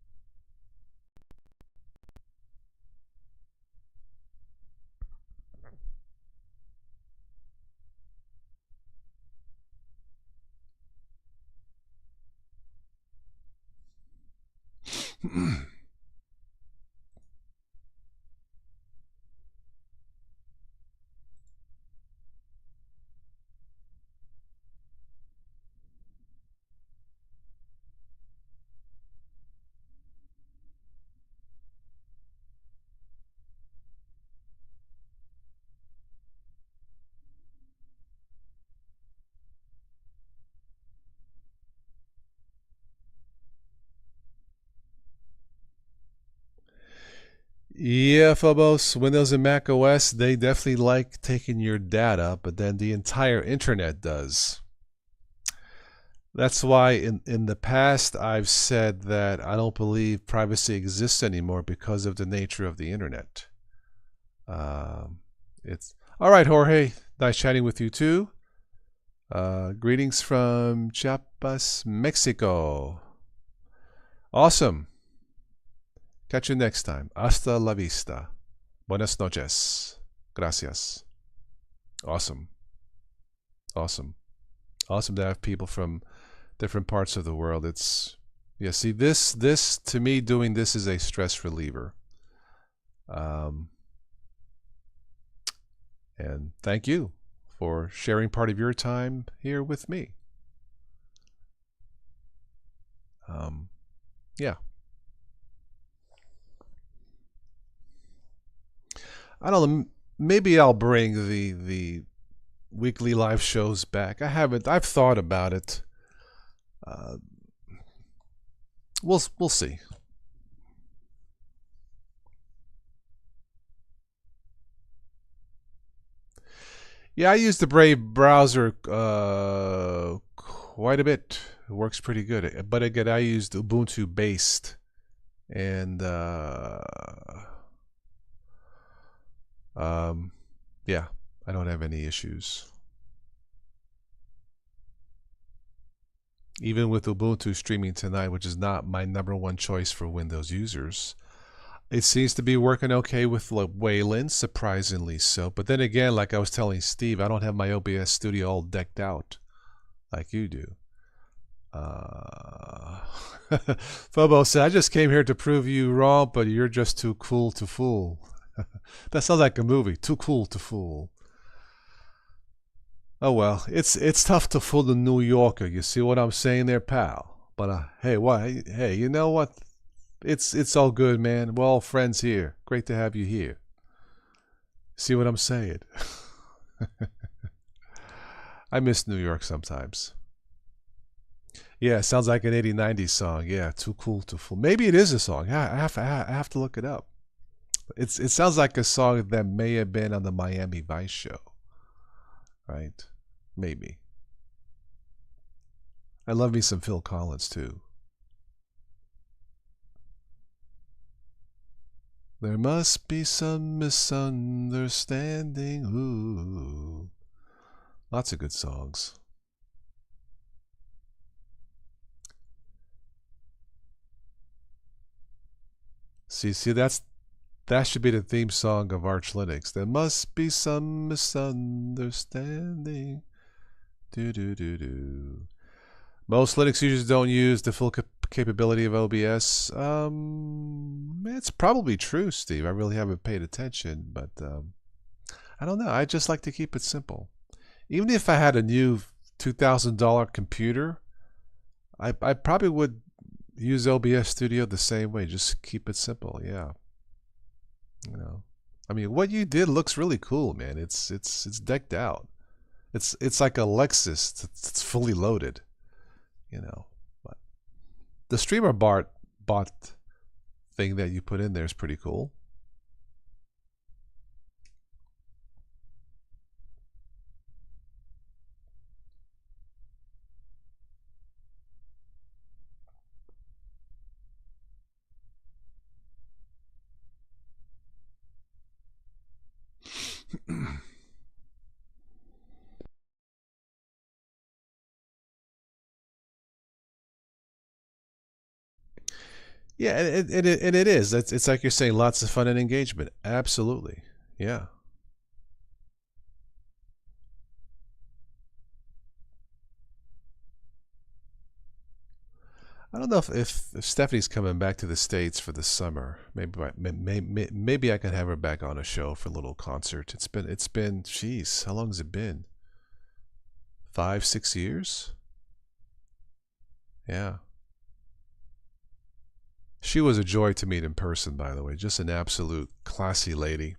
Yeah, Phobos, Windows and Mac OS, they definitely like taking your data, but then the entire internet does. That's why in the past I've said that I don't believe privacy exists anymore because of the nature of the internet. It's all right, Jorge. Nice chatting with you too. Greetings from Chiapas, Mexico. Awesome. Catch you next time. Hasta la vista. Buenas noches. Gracias. Awesome. Awesome. Awesome to have people from different parts of the world. It's, yeah, see, this to me, doing this is a stress reliever. And thank you for sharing part of your time here with me. Yeah. I don't know. Maybe I'll bring the weekly live shows back. I've thought about it. We'll see. Yeah, I use the Brave browser quite a bit. It works pretty good. But again, I used Ubuntu based, and yeah, I don't have any issues. Even with Ubuntu streaming tonight, which is not my #1 choice for Windows users, it seems to be working okay with Wayland, surprisingly so. But then again, like I was telling Steve, I don't have my OBS studio all decked out like you do. Phobo said, I just came here to prove you wrong, but you're just too cool to fool. That sounds like a movie. Too cool to fool. Oh well, it's tough to fool the New Yorker. You see what I'm saying there, pal? But hey, why? Hey, you know what? It's all good, man. We're all friends here. Great to have you here. See what I'm saying? I miss New York sometimes. Yeah, it sounds like an 80s, 90s song. Yeah, too cool to fool. Maybe it is a song. I have to look it up. It sounds like a song that may have been on the Miami Vice show. Right? Maybe. I love me some Phil Collins too. There must be some misunderstanding. Ooh. Lots of good songs. See, that should be the theme song of Arch Linux. There must be some misunderstanding. Do do do do. Most Linux users don't use the full capability of OBS. It's probably true, Steve. I really haven't paid attention, but I don't know. I just like to keep it simple. Even if I had a new $2,000 computer, I probably would use OBS Studio the same way. Just keep it simple. Yeah. You know, I mean, what you did looks really cool, man. It's decked out. It's like a Lexus. It's fully loaded. You know, but the streamer bot thing that you put in there is pretty cool. Yeah, and it is. It's like you're saying, lots of fun and engagement. Absolutely. Yeah. I don't know if Stephanie's coming back to the States for the summer. Maybe I can have her back on a show for a little concert. It's been jeez, how long has it been? 5, 6 years? Yeah. She was a joy to meet in person, by the way. Just an absolute classy lady.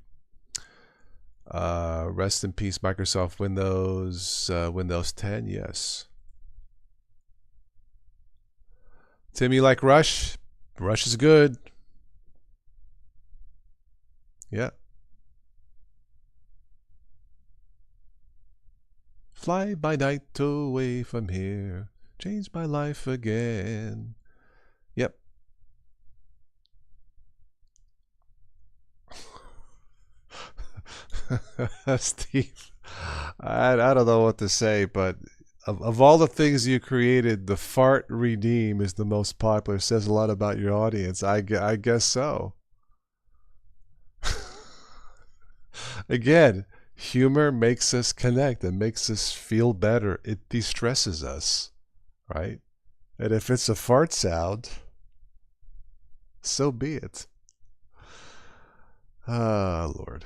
Rest in peace, Microsoft Windows 10. Yes. Tim, you like Rush? Rush is good. Yeah. Fly by night away from here. Change my life again. Yep. Steve, I don't know what to say, but of all the things you created, the fart redeem is the most popular. It says a lot about your audience. I guess so. Again, humor makes us connect and makes us feel better. It de-stresses us, right? And if it's a fart sound, so be it. Ah, Lord.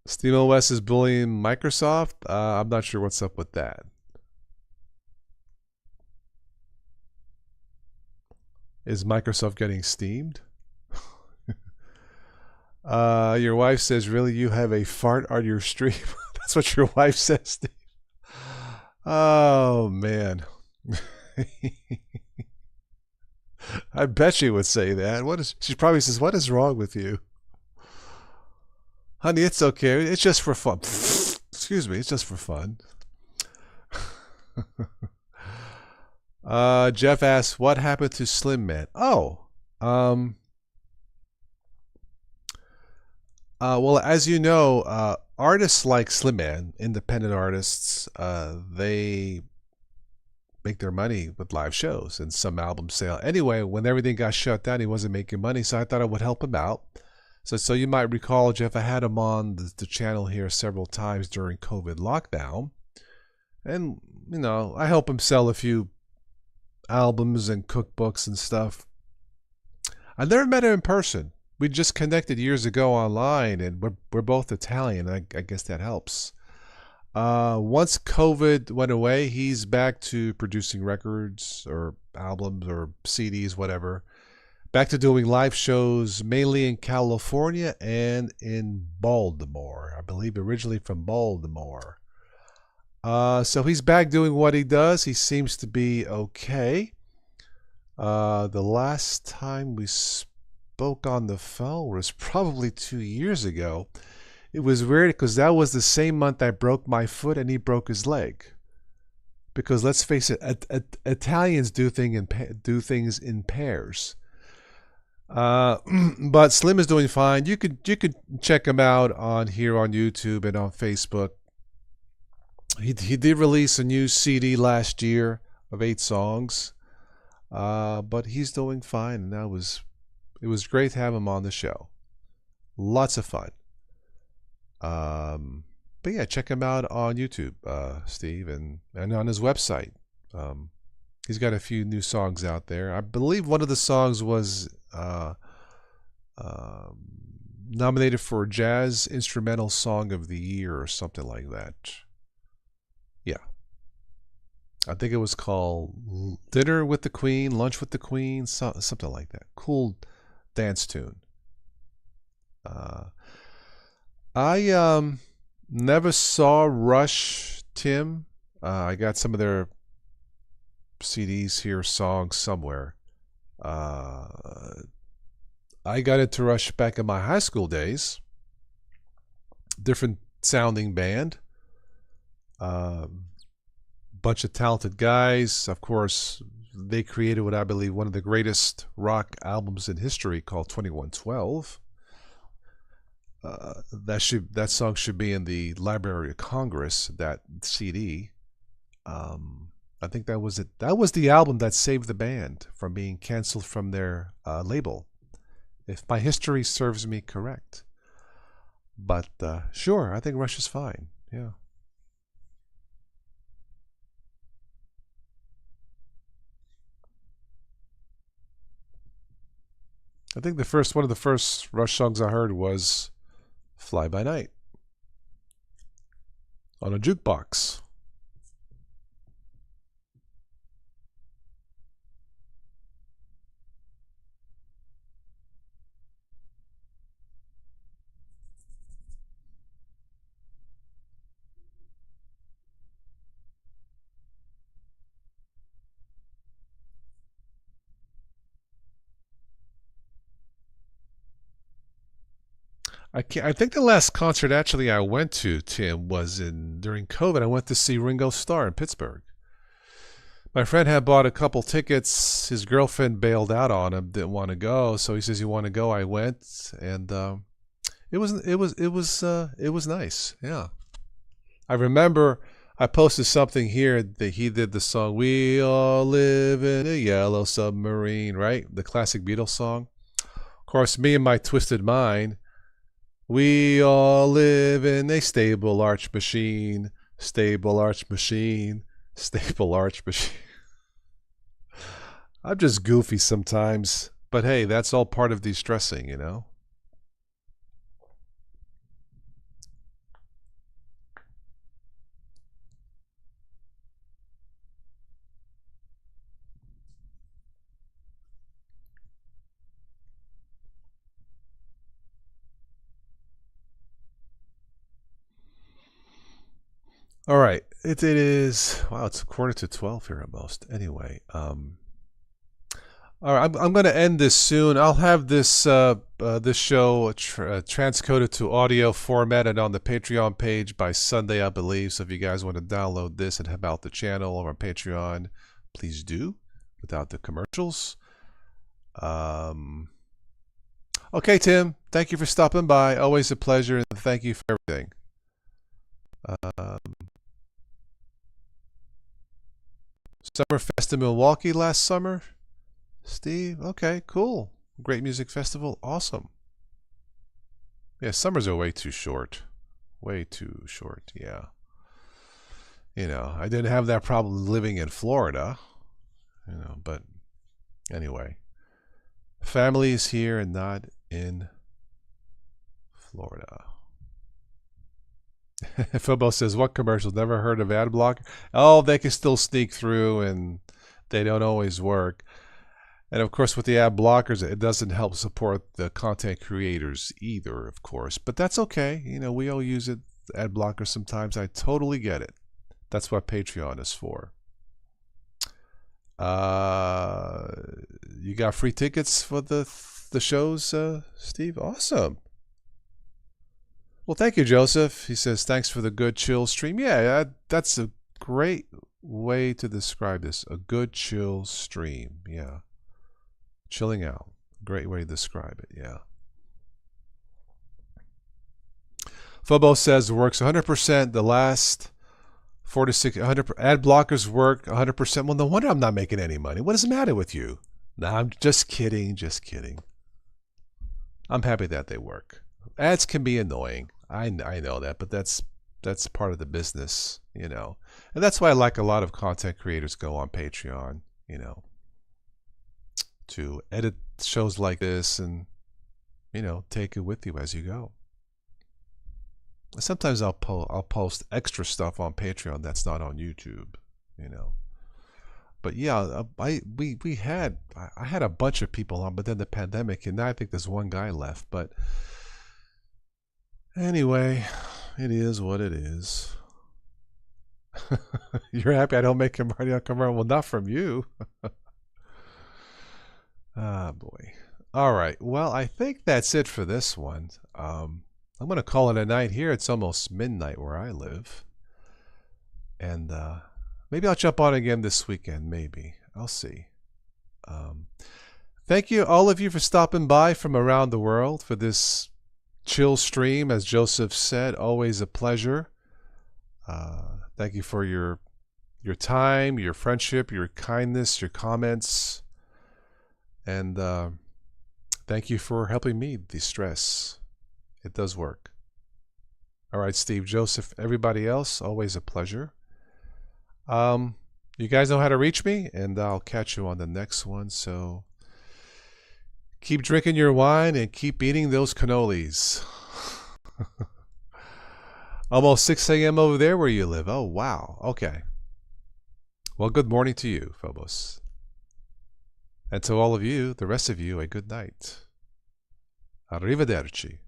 SteamOS is bullying Microsoft. I'm not sure what's up with that. Is Microsoft getting steamed? Your wife says, really, you have a fart on your stream? That's what your wife says, Steve. Oh, man. I bet she would say that. She probably says, what is wrong with you? Honey, it's okay. It's just for fun. Excuse me. It's just for fun. Jeff asks, what happened to Slim Man? Oh, well, as you know, artists like Slim Man, independent artists, they make their money with live shows and some album sale. Anyway, when everything got shut down, he wasn't making money, so I thought I would help him out. So you might recall, Jeff, I had him on the channel here several times during COVID lockdown. And, you know, I help him sell a few albums and cookbooks and stuff. I never met him in person. We just connected years ago online, and we're both Italian. I guess that helps. Once COVID went away, he's back to producing records or albums or CDs, whatever. Back to doing live shows, mainly in California and in Baltimore. I believe originally from Baltimore. So he's back doing what he does. He seems to be okay. The last time we spoke on the phone was probably 2 years ago. It was weird because that was the same month I broke my foot and he broke his leg. Because let's face it, Italians do things in pairs. But Slim is doing fine. You could check him out on here on YouTube and on Facebook. He did release a new CD last year of 8 songs, but he's doing fine, and it was great to have him on the show. Lots of fun. But yeah, check him out on YouTube, Steve, and on his website. Um, he's got a few new songs out there. I believe one of the songs was um nominated for Jazz Instrumental Song of the Year or something like that. Yeah, I think it was called Dinner with the Queen, Lunch with the Queen, something like that. Cool dance tune. Uh, I never saw Rush, Tim. I got some of their CDs here, songs somewhere. Uh, I got into Rush back in my high school days. Different sounding band. Bunch of talented guys. Of course, they created what I believe one of the greatest rock albums in history called 2112. That song should be in the Library of Congress. That CD. I think that was it. That was the album that saved the band from being canceled from their label, if my history serves me correct. But sure, I think Rush is fine. Yeah. I think one of the first Rush songs I heard was "Fly by Night" on a jukebox. I think the last concert actually I went to, Tim, was in during COVID. I went to see Ringo Starr in Pittsburgh. My friend had bought a couple tickets. His girlfriend bailed out on him, didn't want to go, so he says, "You want to go?" I went, and it was nice. Yeah, I remember I posted something here that he did the song "We All Live in a Yellow Submarine," right? The classic Beatles song. Of course, me and my twisted mind. We all live in a stable arch machine, stable arch machine, stable arch machine. I'm just goofy sometimes, but hey, that's all part of de-stressing, you know? All right. It is, wow, it's 11:45 here almost. Anyway, all right, I'm going to end this soon. I'll have this show transcoded to audio formatted on the Patreon page by Sunday, I believe. So if you guys want to download this and help out the channel or Patreon, please do without the commercials. Okay, Tim, thank you for stopping by. Always a pleasure, and thank you for everything. Um, Summerfest in Milwaukee last summer. Steve, okay, cool. Great music festival, awesome. Yeah, summers are way too short. Way too short, yeah. You know, I didn't have that problem living in Florida, you know, but anyway. Family is here and not in Florida. Fobo says, what commercials? Never heard of ad block? Oh, they can still sneak through and they don't always work. And of course, with the ad blockers, it doesn't help support the content creators either, of course. But that's okay. You know, we all use it, ad blockers sometimes. I totally get it. That's what Patreon is for. You got free tickets for the shows, Steve? Awesome. Well, thank you, Joseph. He says, thanks for the good chill stream. Yeah, that's a great way to describe this. A good chill stream. Yeah. Chilling out. Great way to describe it. Yeah. Fobo says works 100%. The last 46, 100 ad blockers work 100%. Well, no wonder I'm not making any money. What is the matter with you? No, I'm just kidding. Just kidding. I'm happy that they work. Ads can be annoying. I know that, but that's part of the business, you know. And that's why I like a lot of content creators go on Patreon, you know, to edit shows like this and, you know, take it with you as you go. Sometimes I'll post extra stuff on Patreon that's not on YouTube, you know. But yeah, I had a bunch of people on, but then the pandemic, and now I think there's one guy left. But anyway, it is what it is. You're happy I don't make money on commercial? Well, not from you. Ah, boy. All right. Well, I think that's it for this one. I'm going to call it a night here. It's almost midnight where I live. And maybe I'll jump on again this weekend. Maybe. I'll see. Thank you, all of you, for stopping by from around the world for this chill stream. As Joseph said, always a pleasure. Thank you for your time, your friendship, your kindness, your comments. And thank you for helping me de-stress. It does work. All right, Steve, Joseph, everybody else, always a pleasure. You guys know how to reach me, and I'll catch you on the next one. So keep drinking your wine and keep eating those cannolis. Almost 6 a.m. over there where you live. Oh, wow. Okay. Well, good morning to you, Phobos. And to all of you, the rest of you, a good night. Arrivederci.